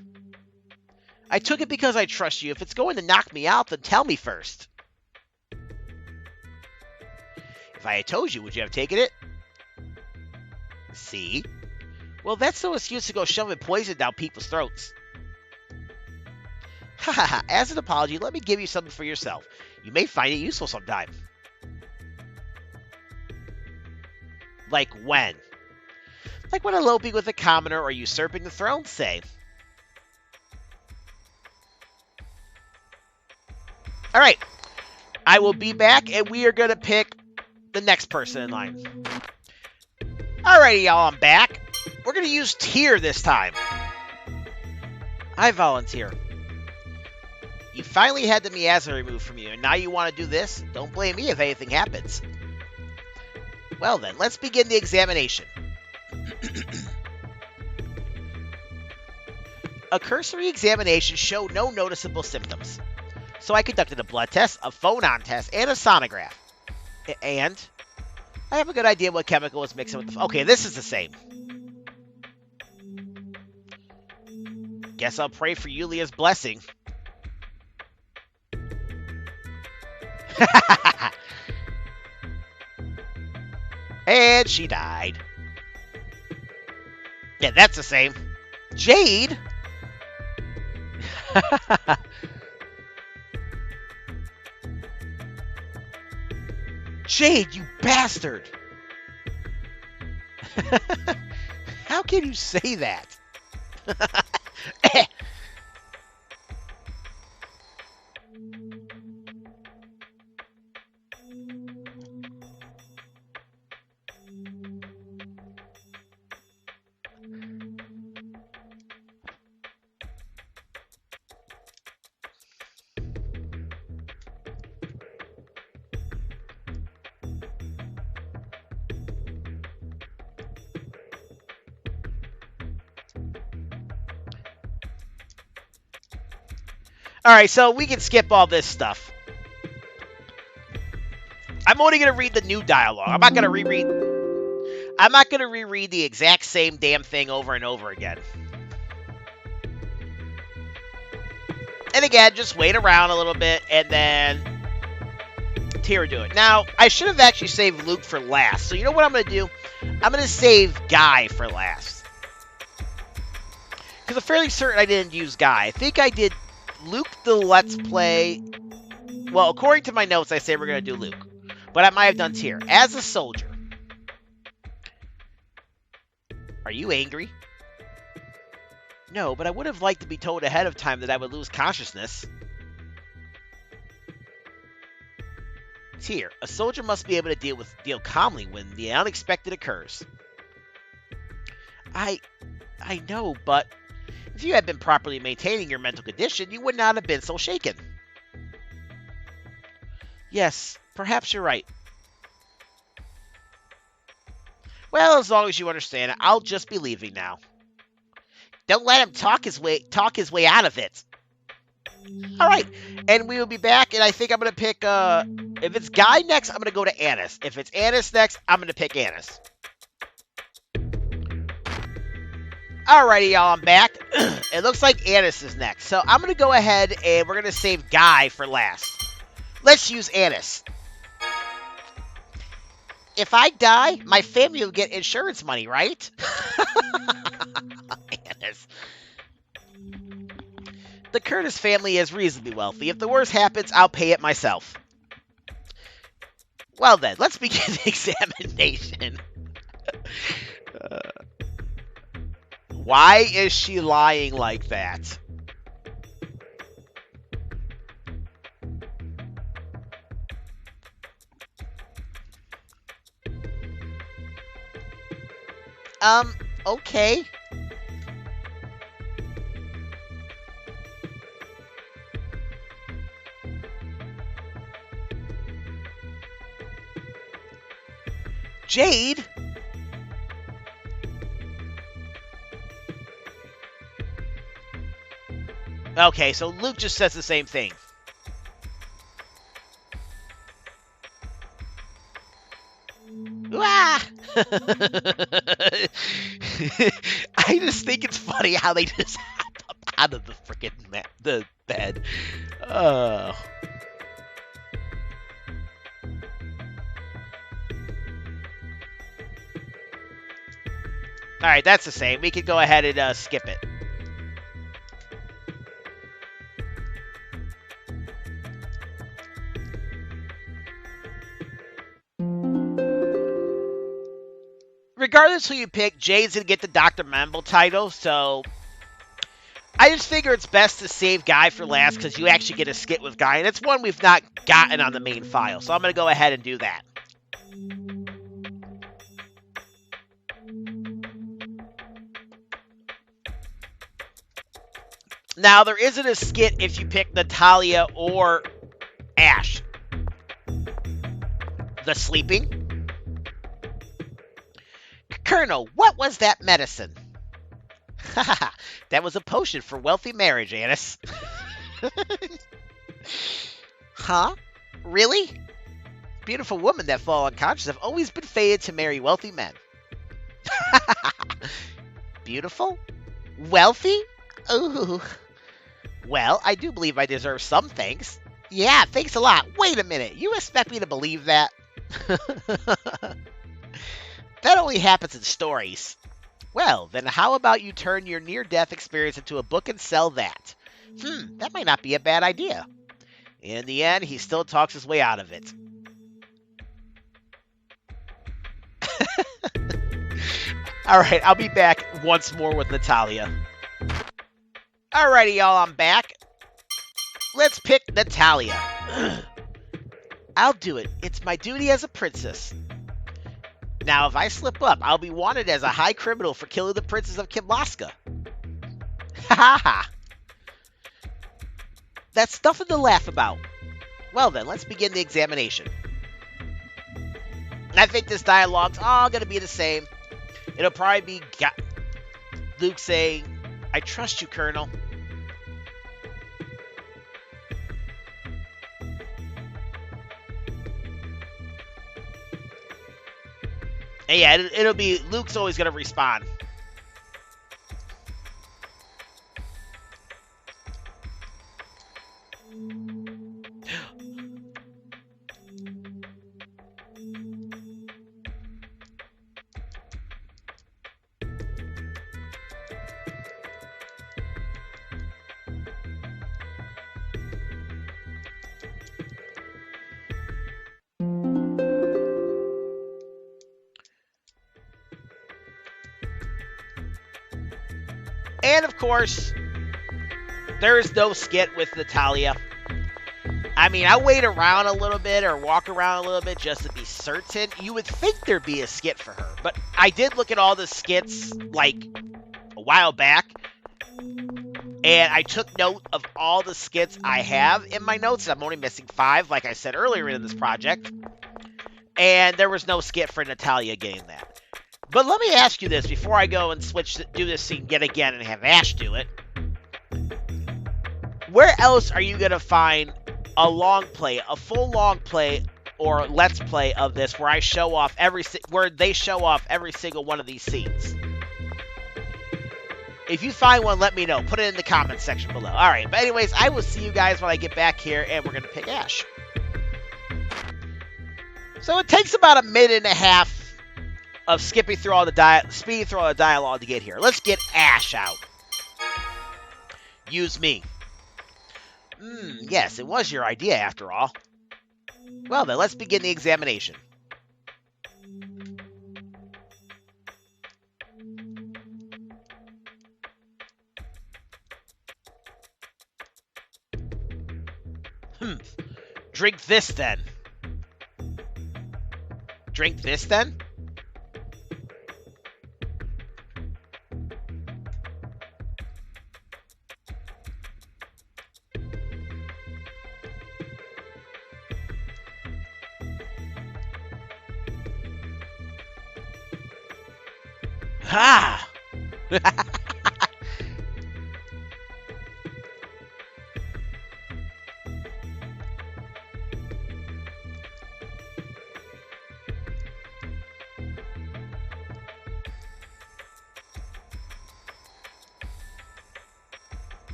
I took it because I trust you. If it's going to knock me out, then tell me first. If I had told you, would you have taken it? See? Well, that's no excuse to go shoving poison down people's throats. Haha, as an apology, let me give you something for yourself. You may find it useful sometime. Like when? Like when eloping with a commoner or usurping the throne, say. Alright. I will be back, and we are going to pick the next person in line. Alrighty, y'all, I'm back. We're going to use Tyr this time. I volunteer. You finally had the miasma removed from you, and now you want to do this? Don't blame me if anything happens. Well then, let's begin the examination. A cursory examination showed no noticeable symptoms. So I conducted a blood test, a phonon test, and a sonograph. And I have a good idea what chemical was mixing with the... Okay, this is the same. Guess I'll pray for Yulia's blessing. And she died. Yeah, that's the same. Jade? Jade, you bastard! How can you say that? Alright, so we can skip all this stuff. I'm only going to read the new dialogue. I'm not going to reread the exact same damn thing over and over again. And again, just wait around a little bit and then Tyr do it. Now, I should have actually saved Luke for last. So you know what I'm going to do? I'm going to save Guy for last. Because I'm fairly certain I didn't use Guy. I think I did Luke the Let's Play. Well, according to my notes, I say we're going to do Luke. But I might have done Tyr. As a soldier. Are you angry? No, but I would have liked to be told ahead of time that I would lose consciousness. Tyr, a soldier must be able to deal calmly when the unexpected occurs. I know, but if you had been properly maintaining your mental condition, you would not have been so shaken. Yes, perhaps you're right. Well, as long as you understand it, I'll just be leaving now. Don't let him talk his way out of it. All right, and we will be back, and I think I'm going to pick, if it's Guy next, I'm going to go to Annis. If it's Annis next, I'm going to pick Annis. Alrighty, y'all, I'm back. It looks like Annis is next, so I'm going to go ahead, and we're going to save Guy for last. Let's use Annis. If I die, my family will get insurance money, right? Annis. The Curtis family is reasonably wealthy. If the worst happens, I'll pay it myself. Well then, let's begin the examination. Why is she lying like that? Okay. Jade? Okay, so Luke just says the same thing. Ah! I just think it's funny how they just hop up out of the freaking the bed. Alright, that's the same. We can go ahead and skip it. Regardless who you pick, Jade's going to get the Dr. Memble title, so I just figure it's best to save Guy for last because you actually get a skit with Guy, and it's one we've not gotten on the main file, so I'm going to go ahead and do that. Now, there isn't a skit if you pick Natalia or Ash. The sleeping. Colonel, what was that medicine? Haha, that was a potion for wealthy marriage, Annis. Huh? Really? Beautiful women that fall unconscious have always been fated to marry wealthy men. Beautiful? Wealthy? Ooh. Well, I do believe I deserve some thanks. Yeah, thanks a lot. Wait a minute, you expect me to believe that? That only happens in stories. Well, then how about you turn your near-death experience into a book and sell that? That might not be a bad idea. In the end, he still talks his way out of it. Alright, I'll be back once more with Natalia. Alrighty, y'all, I'm back. Let's pick Natalia. I'll do it. It's my duty as a princess. Now, if I slip up, I'll be wanted as a high criminal for killing the princess of Kimlasca. Ha ha ha. That's nothing to laugh about. Well then, let's begin the examination. I think this dialogue's all going to be the same. It'll probably be Luke saying, I trust you, Colonel. And yeah, it'll be Luke's always going to respond. And of course, there is no skit with Natalia. I mean, I wait around a little bit or walk around a little bit just to be certain. You would think there'd be a skit for her, but I did look at all the skits like a while back, and I took note of all the skits I have in my notes. I'm only missing 5, like I said earlier in this project, and there was no skit for Natalia getting that. But let me ask you this before I go and do this scene yet again and have Ash do it. where else are you going to find a long play, a full long play, or let's play of this where I show off where they show off every single one of these scenes? If you find one, let me know. Put it in the comments section below. All right, but anyways, I will see you guys when I get back here, and we're going to pick Ash. So it takes about a minute and a half of speeding through all the dialogue to get here. Let's get Ash out. Use me. Yes, it was your idea after all. Well then, let's begin the examination. Drink this then. Drink this then? Ha!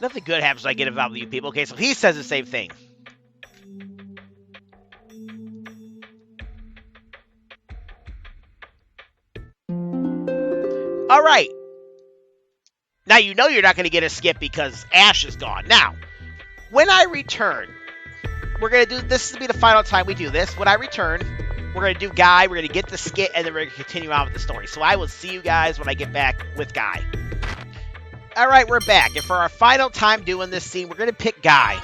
Nothing good happens when I get involved with you people. Okay, so he says the same thing. All right. Now you know you're not going to get a skip because Ash is gone. Now, when I return, we're going to do, this will be the final time we do this. When I return, we're going to do Guy, we're going to get the skit, and then we're going to continue on with the story. So I will see you guys when I get back with Guy. All right, we're back. And for our final time doing this scene, we're going to pick Guy.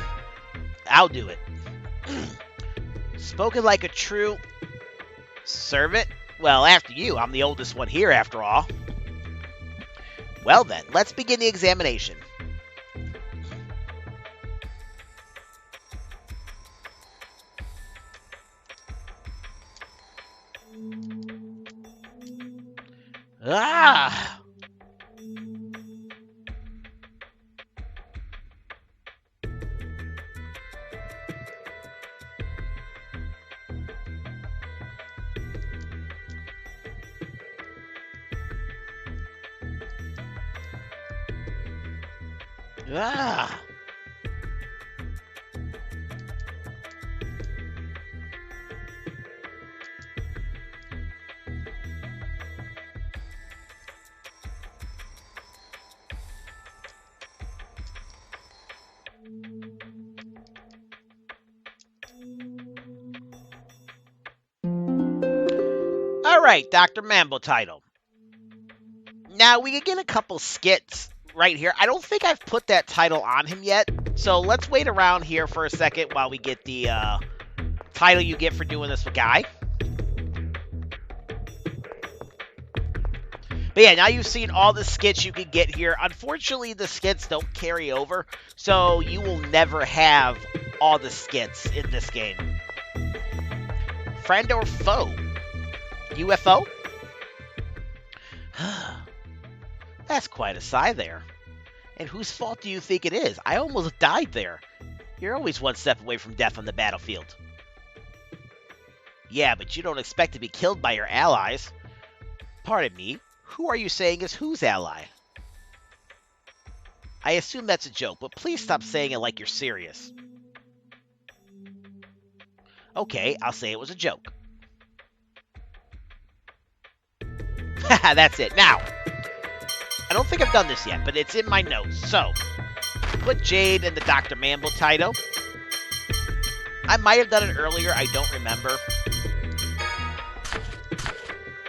I'll do it. Spoken like a true servant? Well, after you, I'm the oldest one here, after all. Well then, let's begin the examination. Ah! Ah! All right, Dr. Mambo title. Now, we can get a couple skits right here. I don't think I've put that title on him yet, so let's wait around here for a second while we get the title you get for doing this with Guy. But yeah, now you've seen all the skits you can get here. Unfortunately, the skits don't carry over, so you will never have all the skits in this game. Friend or foe? UFO? That's quite a sigh there. And whose fault do you think it is? I almost died there. You're always one step away from death on the battlefield. Yeah, but you don't expect to be killed by your allies. Pardon me, who are you saying is whose ally? I assume that's a joke, but please stop saying it like you're serious. Okay, I'll say it was a joke. Haha, that's it. Now, I don't think I've done this yet, but it's in my notes. So, put Jade in the Dr. Mambo title. I might have done it earlier. I don't remember.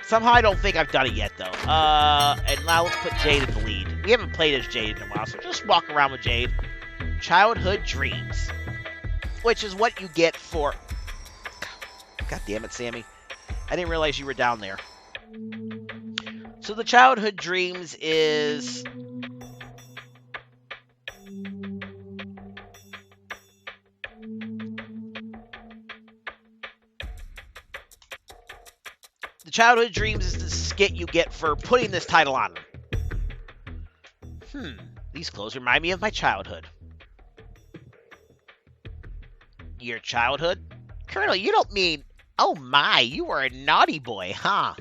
Somehow I don't think I've done it yet, though. And now let's put Jade in the lead. We haven't played as Jade in a while, so just walk around with Jade. Childhood Dreams. Which is what you get for... God damn it, Sammy. I didn't realize you were down there. So the Childhood Dreams is... The Childhood Dreams is the skit you get for putting this title on them. These clothes remind me of my childhood. Your childhood? Colonel, you don't mean... Oh my, you were a naughty boy, huh?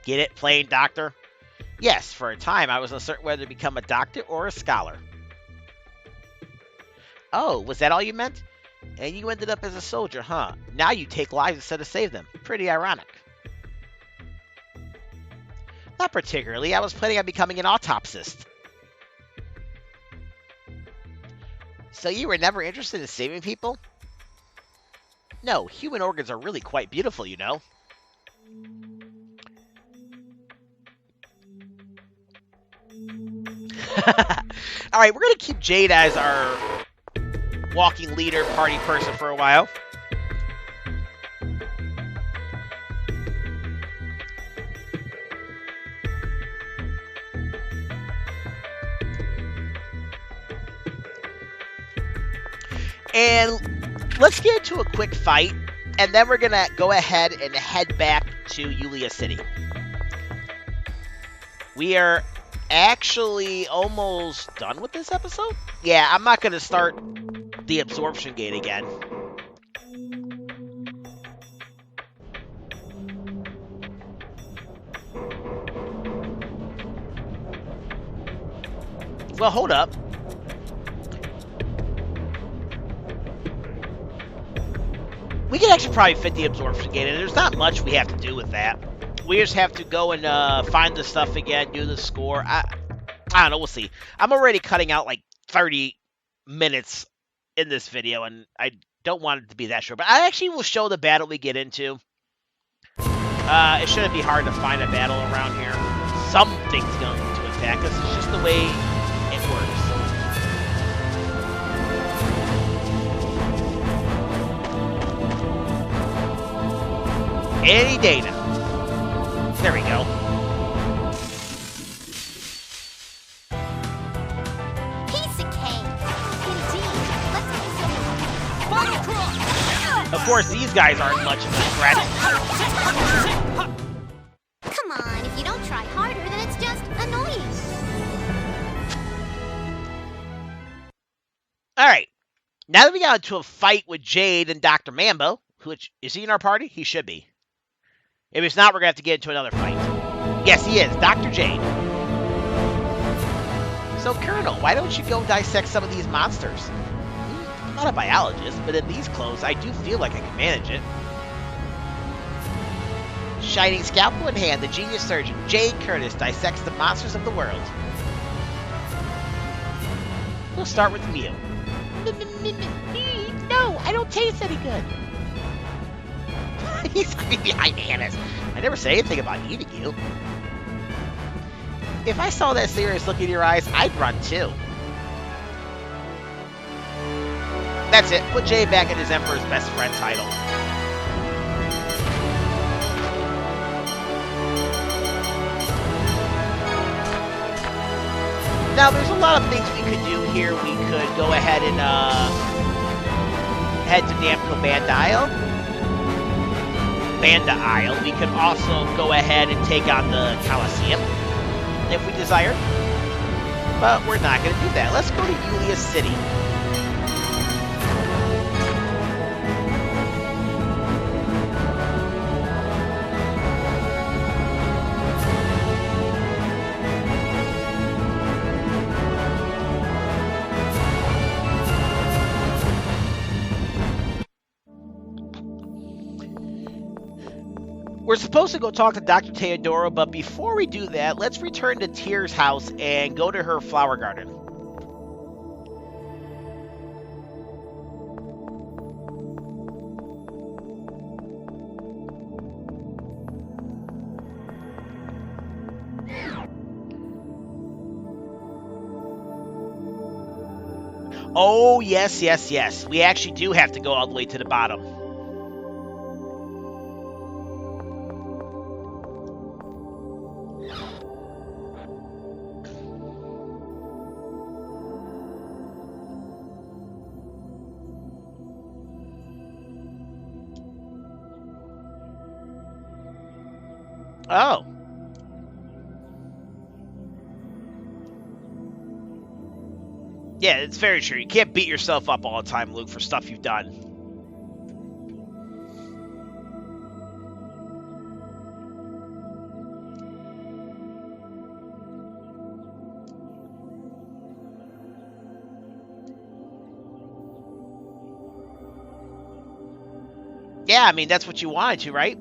Get it, plain doctor? Yes, for a time I was uncertain whether to become a doctor or a scholar. Oh, was that all you meant? And you ended up as a soldier, huh? Now you take lives instead of save them. Pretty ironic. Not particularly. I was planning on becoming an autopsist. So you were never interested in saving people? No, human organs are really quite beautiful, you know. Alright, we're going to keep Jade as our walking leader, party person for a while. And let's get into a quick fight, and then we're going to go ahead and head back to Yulia City. We are actually almost done with this episode? Yeah, I'm not going to start the absorption gate again. Well, hold up. We can actually probably fit the absorption gate, and there's not much we have to do with that. We just have to go and find the stuff again, do the score. I don't know, we'll see. I'm already cutting out like 30 minutes in this video, and I don't want it to be that short. But I actually will show the battle we get into. It shouldn't be hard to find a battle around here. Something's going to attack us. It's just the way it works. Any day now. There we go. Piece of cake. Indeed. Let's get some. Fire across! Of course, these guys aren't much of a threat. Come on, if you don't try harder, then it's just annoying. Alright. Now that we got into a fight with Jade and Dr. Mambo, which, is he in our party? He should be. If it's not, we're going to have to get into another fight. Yes, he is. Dr. Jade. So, Colonel, why don't you go dissect some of these monsters? I'm not a biologist, but in these clothes, I do feel like I can manage it. Shining scalpel in hand, the genius surgeon, Jade Curtis, dissects the monsters of the world. We'll start with Mew. No, I don't taste any good. He's hiding behind Annis. I never say anything about eating you. If I saw that serious look in your eyes, I'd run too. That's it. Put Jay back in his Emperor's Best Friend title. Now, there's a lot of things we could do here. We could go ahead and head to Namco Banda Isle. We could also go ahead and take on the Coliseum if we desired. But we're not going to do that. Let's go to Yulia City. We're supposed to go talk to Dr. Teodoro, but before we do that, let's return to Tyr's house and go to her flower garden. Oh, yes, yes, yes. We actually do have to go all the way to the bottom. Oh. Yeah, it's very true. You can't beat yourself up all the time, Luke, for stuff you've done. Yeah, I mean, that's what you wanted to, right?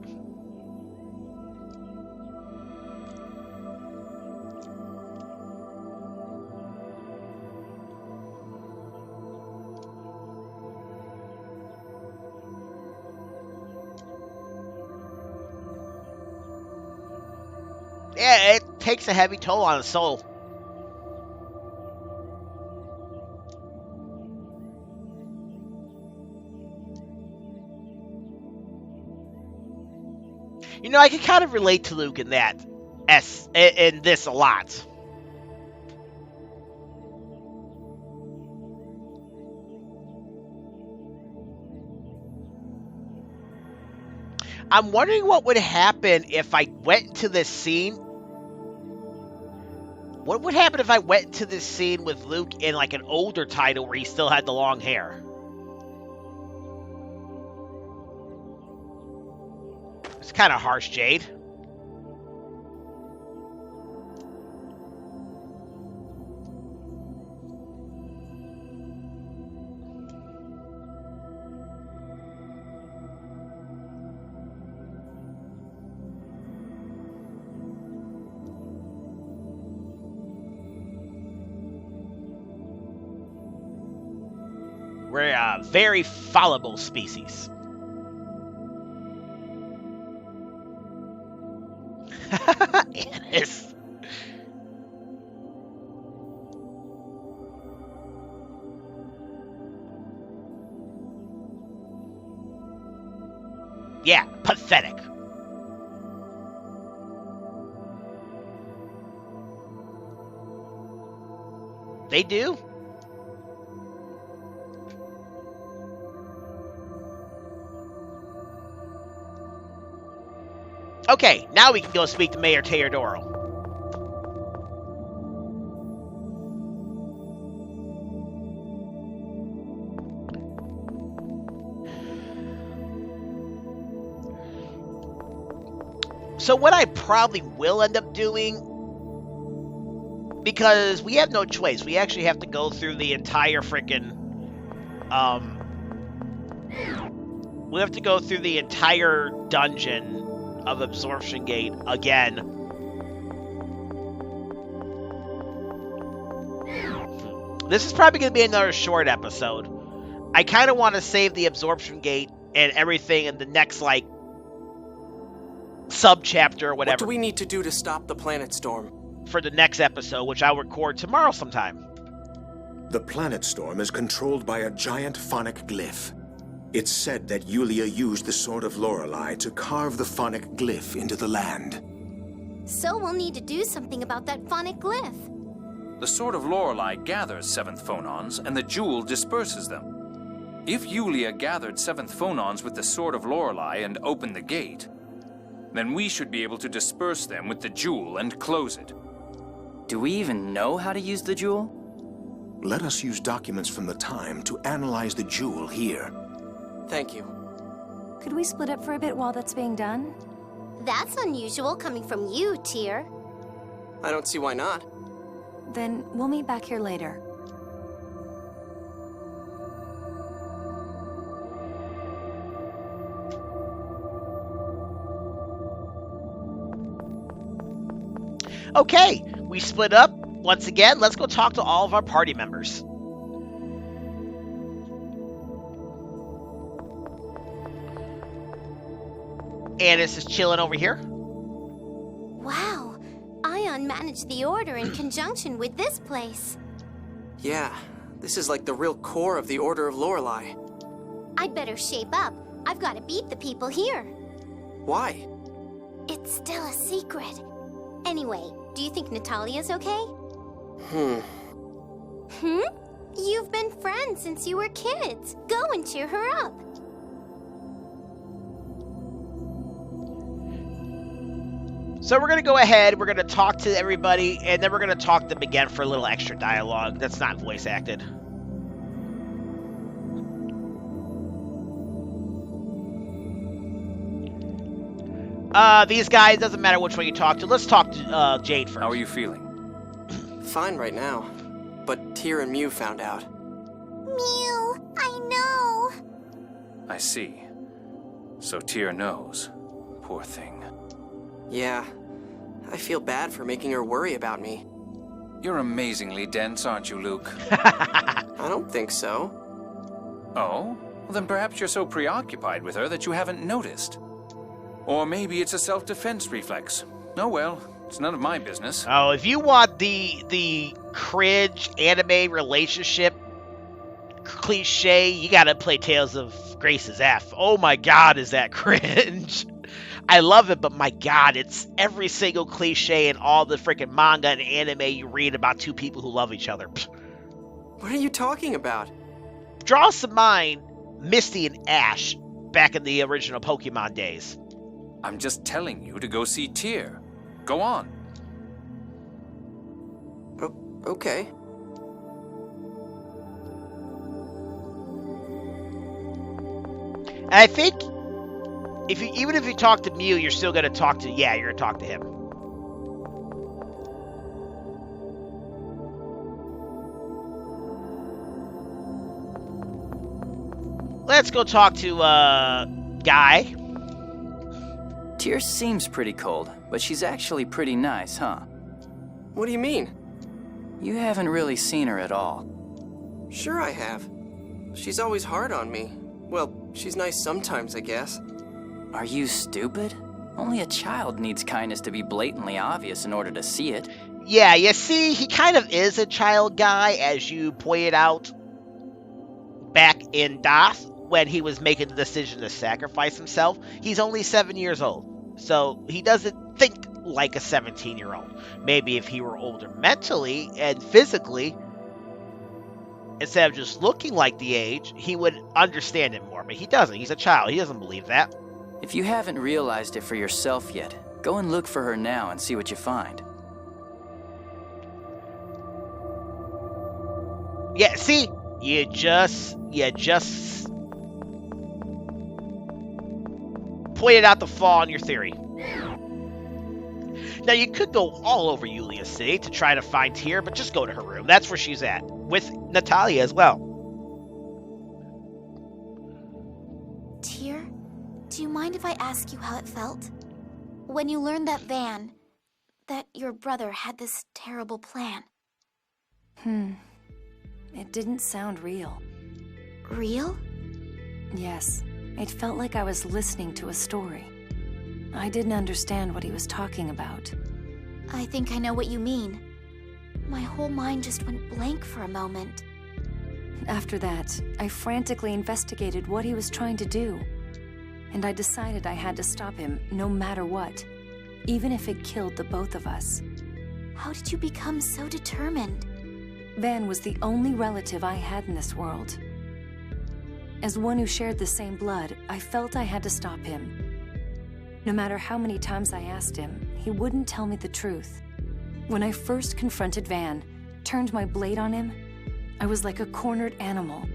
Yeah, it takes a heavy toll on the soul. You know, I can kind of relate to Luke in that, in this a lot. I'm wondering what would happen if I went to this scene. What would happen if I went to this scene with Luke in like an older title where he still had the long hair? It's kind of harsh, Jade. We're a very fallible species. Annis. Yeah, pathetic. They do? Okay, now we can go speak to Mayor Teodoro. So what I probably will end up doing, because we have no choice, we actually have to go through the entire freaking, we have to go through the entire dungeon of Absorption Gate again. This is probably going to be another short episode. I kind of want to save the Absorption Gate and everything in the next, like, sub-chapter or whatever. What do we need to do to stop the planet storm? For the next episode, which I'll record tomorrow sometime. The planet storm is controlled by a giant phonic glyph. It's said that Yulia used the Sword of Lorelei to carve the phonic glyph into the land. So we'll need to do something about that phonic glyph. The Sword of Lorelei gathers 7th phonons, and the Jewel disperses them. If Yulia gathered 7th phonons with the Sword of Lorelei and opened the gate, then we should be able to disperse them with the Jewel and close it. Do we even know how to use the Jewel? Let us use documents from the time to analyze the Jewel here. Thank you. Could we split up for a bit while that's being done? That's unusual coming from you, Tyr. I don't see why not. Then we'll meet back here later. Okay, we split up. Once again, let's go talk to all of our party members. Annis is chilling over here. Wow, Ion managed the Order in conjunction with this place. Yeah, this is like the real core of the Order of Lorelei. I'd better shape up. I've got to beat the people here. Why? It's still a secret. Anyway, do you think Natalia's okay? You've been friends since you were kids. Go and cheer her up. So we're going to go ahead, we're going to talk to everybody, and then we're going to talk to them again for a little extra dialogue that's not voice acted. These guys, doesn't matter which one you talk to. Let's talk to Jade first. How are you feeling? Fine right now, but Tyr and Mew found out. Mew, I know. I see. So Tyr knows. Poor thing. Yeah, I feel bad for making her worry about me. You're amazingly dense, aren't you, Luke? I don't think so. Oh? Well, then perhaps you're so preoccupied with her that you haven't noticed. Or maybe it's a self-defense reflex. Oh well, it's none of my business. Oh, if you want the cringe anime relationship cliche, you gotta play Tales of Grace's F. Oh my god, is that cringe. I love it, but my god, it's every single cliche in all the freaking manga and anime you read about two people who love each other. What are you talking about? Draw some mind Misty and Ash back in the original Pokemon days. I'm just telling you to go see Tyr. Go on. Oh, okay. And I think even if you talk to Mew, you're still gonna talk to you're gonna talk to him. Let's go talk to Guy. Tyr seems pretty cold, but she's actually pretty nice, huh? What do you mean? You haven't really seen her at all. Sure I have. She's always hard on me. Well, she's nice sometimes, I guess. Are you stupid? Only a child needs kindness to be blatantly obvious in order to see it. Yeah, you see, he kind of is a child guy, as you pointed out back in Daath, when he was making the decision to sacrifice himself. He's only 7 years old, so he doesn't think like a 17-year-old. Maybe if he were older mentally and physically, instead of just looking like the age, he would understand it more, but he doesn't. He's a child. He doesn't believe that. If you haven't realized it for yourself yet, go and look for her now and see what you find. Yeah, see? You just pointed out the flaw in your theory. Now, you could go all over Yulia City to try to find Tyr, but just go to her room. That's where she's at, with Natalia as well. Tyr, do you mind if I ask you how it felt? When you learned that your brother had this terrible plan. It didn't sound real. Real? Yes. It felt like I was listening to a story. I didn't understand what he was talking about. I think I know what you mean. My whole mind just went blank for a moment. After that, I frantically investigated what he was trying to do. And I decided I had to stop him no matter what, even if it killed the both of us. How did you become so determined? Van was the only relative I had in this world. As one who shared the same blood, I felt I had to stop him. No matter how many times I asked him, he wouldn't tell me the truth. When I first confronted Van, turned my blade on him, I was like a cornered animal.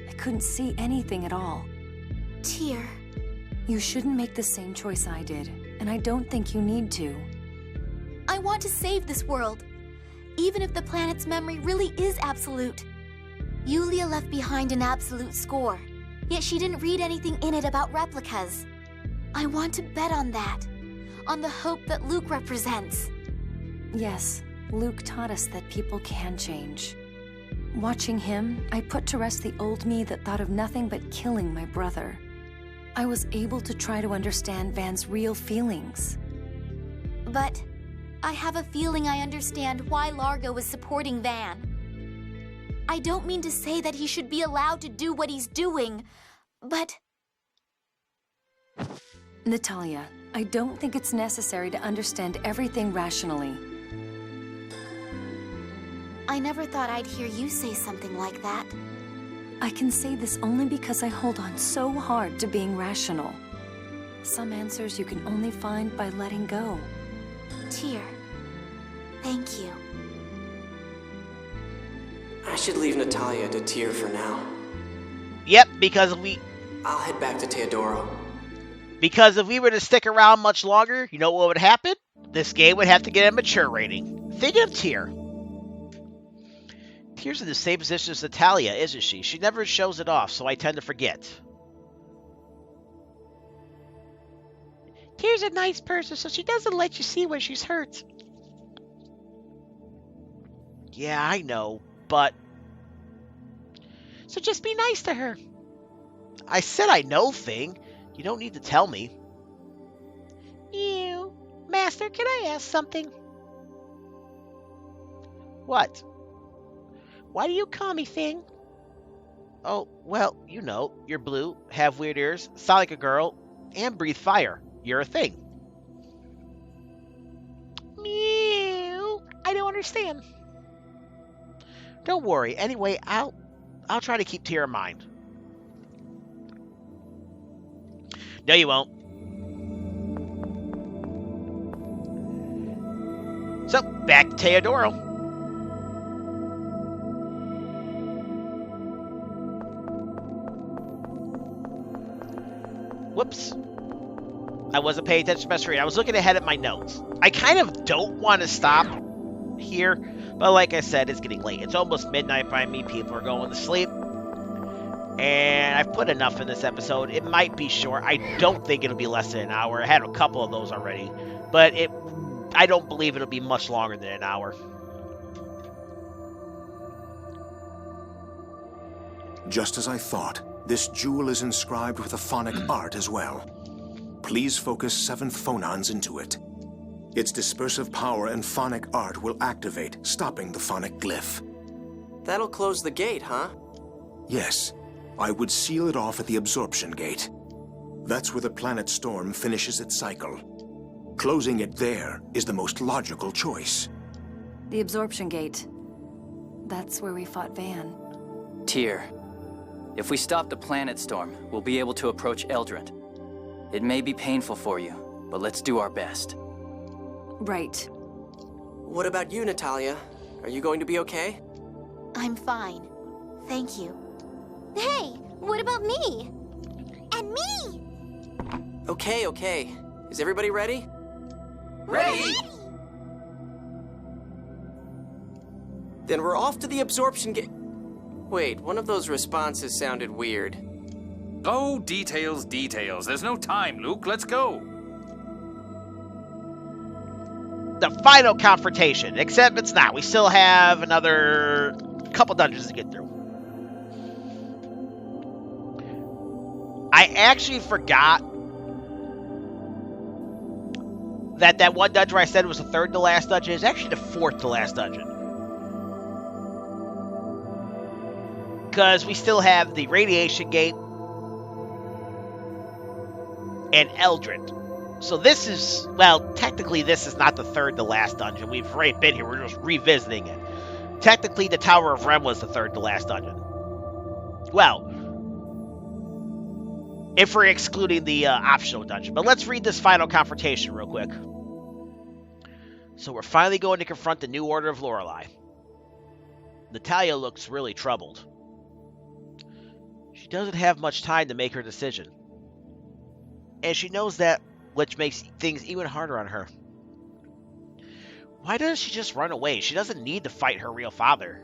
I couldn't see anything at all. Tyr. You shouldn't make the same choice I did, and I don't think you need to. I want to save this world, even if the planet's memory really is absolute. Yulia left behind an absolute score, yet she didn't read anything in it about replicas. I want to bet on that, on the hope that Luke represents. Yes, Luke taught us that people can change. Watching him, I put to rest the old me that thought of nothing but killing my brother. I was able to try to understand Van's real feelings. But I have a feeling I understand why Largo is supporting Van. I don't mean to say that he should be allowed to do what he's doing, but... Natalia, I don't think it's necessary to understand everything rationally. I never thought I'd hear you say something like that. I can say this only because I hold on so hard to being rational. Some answers you can only find by letting go. Tyr, thank you. I should leave Natalia to Tyr for now. Yep, I'll head back to Teodoro. Because if we were to stick around much longer, you know what would happen? This game would have to get a mature rating. Think of Tyr. Tyr's in the same position as Natalia, isn't she? She never shows it off, so I tend to forget. Tyr's a nice person, so she doesn't let you see when she's hurt. Yeah, I know, but... So just be nice to her. I said I know, Thing. You don't need to tell me. Ew. Master, can I ask something? What? Why do you call me Thing? Oh, well, you know, you're blue, have weird ears, sound like a girl, and breathe fire. You're a thing. Mew. I don't understand. Don't worry. Anyway, I'll try to keep Tyr in mind. No, you won't. So, back to Teodoro. Whoops. I wasn't paying attention to my screen. I was looking ahead at my notes. I kind of don't want to stop here, but like I said, it's getting late. It's almost midnight by me. People are going to sleep. And I've put enough in this episode. It might be short. I don't think it'll be less than an hour. I had a couple of those already. But I don't believe it'll be much longer than an hour. Just as I thought, this jewel is inscribed with a phonic art as well. Please focus 7th phonons into it. Its dispersive power and phonic art will activate, stopping the phonic glyph. That'll close the gate, huh? Yes. I would seal it off at the absorption gate. That's where the planet storm finishes its cycle. Closing it there is the most logical choice. The absorption gate. That's where we fought Van. Tyr, if we stop the planet storm, we'll be able to approach Eldrant. It may be painful for you, but let's do our best. Right. What about you, Natalia? Are you going to be okay? I'm fine. Thank you. Hey, what about me? And me! Okay. Is everybody ready? Ready! Then we're off to the absorption gate. Wait, one of those responses sounded weird. Oh, details. There's no time, Luke. Let's go. The final confrontation, except it's not. We still have another couple dungeons to get through. I actually forgot that one dungeon I said was the 3rd to last dungeon is actually the 4th to last dungeon. Because we still have the Radiation Gate and Eldrant. So this is, well, technically this is not the 3rd to last dungeon. We've already been here. We're just revisiting it. Technically, the Tower of Rem was the 3rd to last dungeon. Well, if we're excluding the optional dungeon. But let's read this final confrontation real quick. So we're finally going to confront the new Order of Lorelei. Natalia looks really troubled. She doesn't have much time to make her decision. And she knows that, which makes things even harder on her. Why doesn't she just run away? She doesn't need to fight her real father.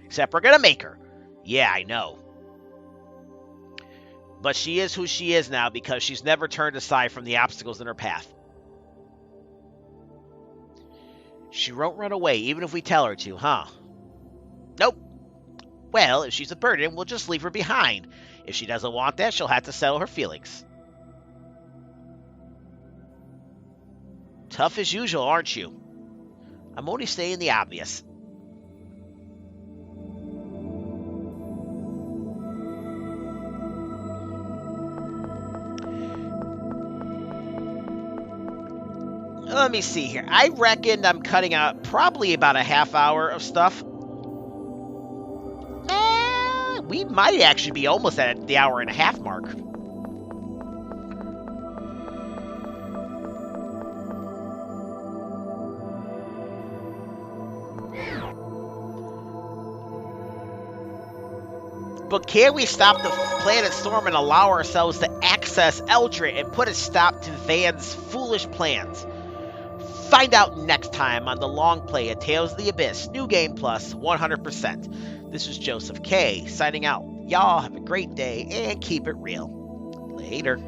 Except we're gonna make her. Yeah, I know. But she is who she is now because she's never turned aside from the obstacles in her path. She won't run away even if we tell her to, huh? Nope. Well, if she's a burden, we'll just leave her behind. If she doesn't want that, she'll have to settle her feelings. Tough as usual, aren't you? I'm only stating the obvious. Let me see here. I reckon I'm cutting out probably about a half hour of stuff. We might actually be almost at the hour and a half mark. But can we stop the planet storm and allow ourselves to access Eldrant and put a stop to Van's foolish plans? Find out next time on the long play at Tales of the Abyss, New Game Plus, 100%. This is Joseph K. signing out. Y'all have a great day and keep it real. Later.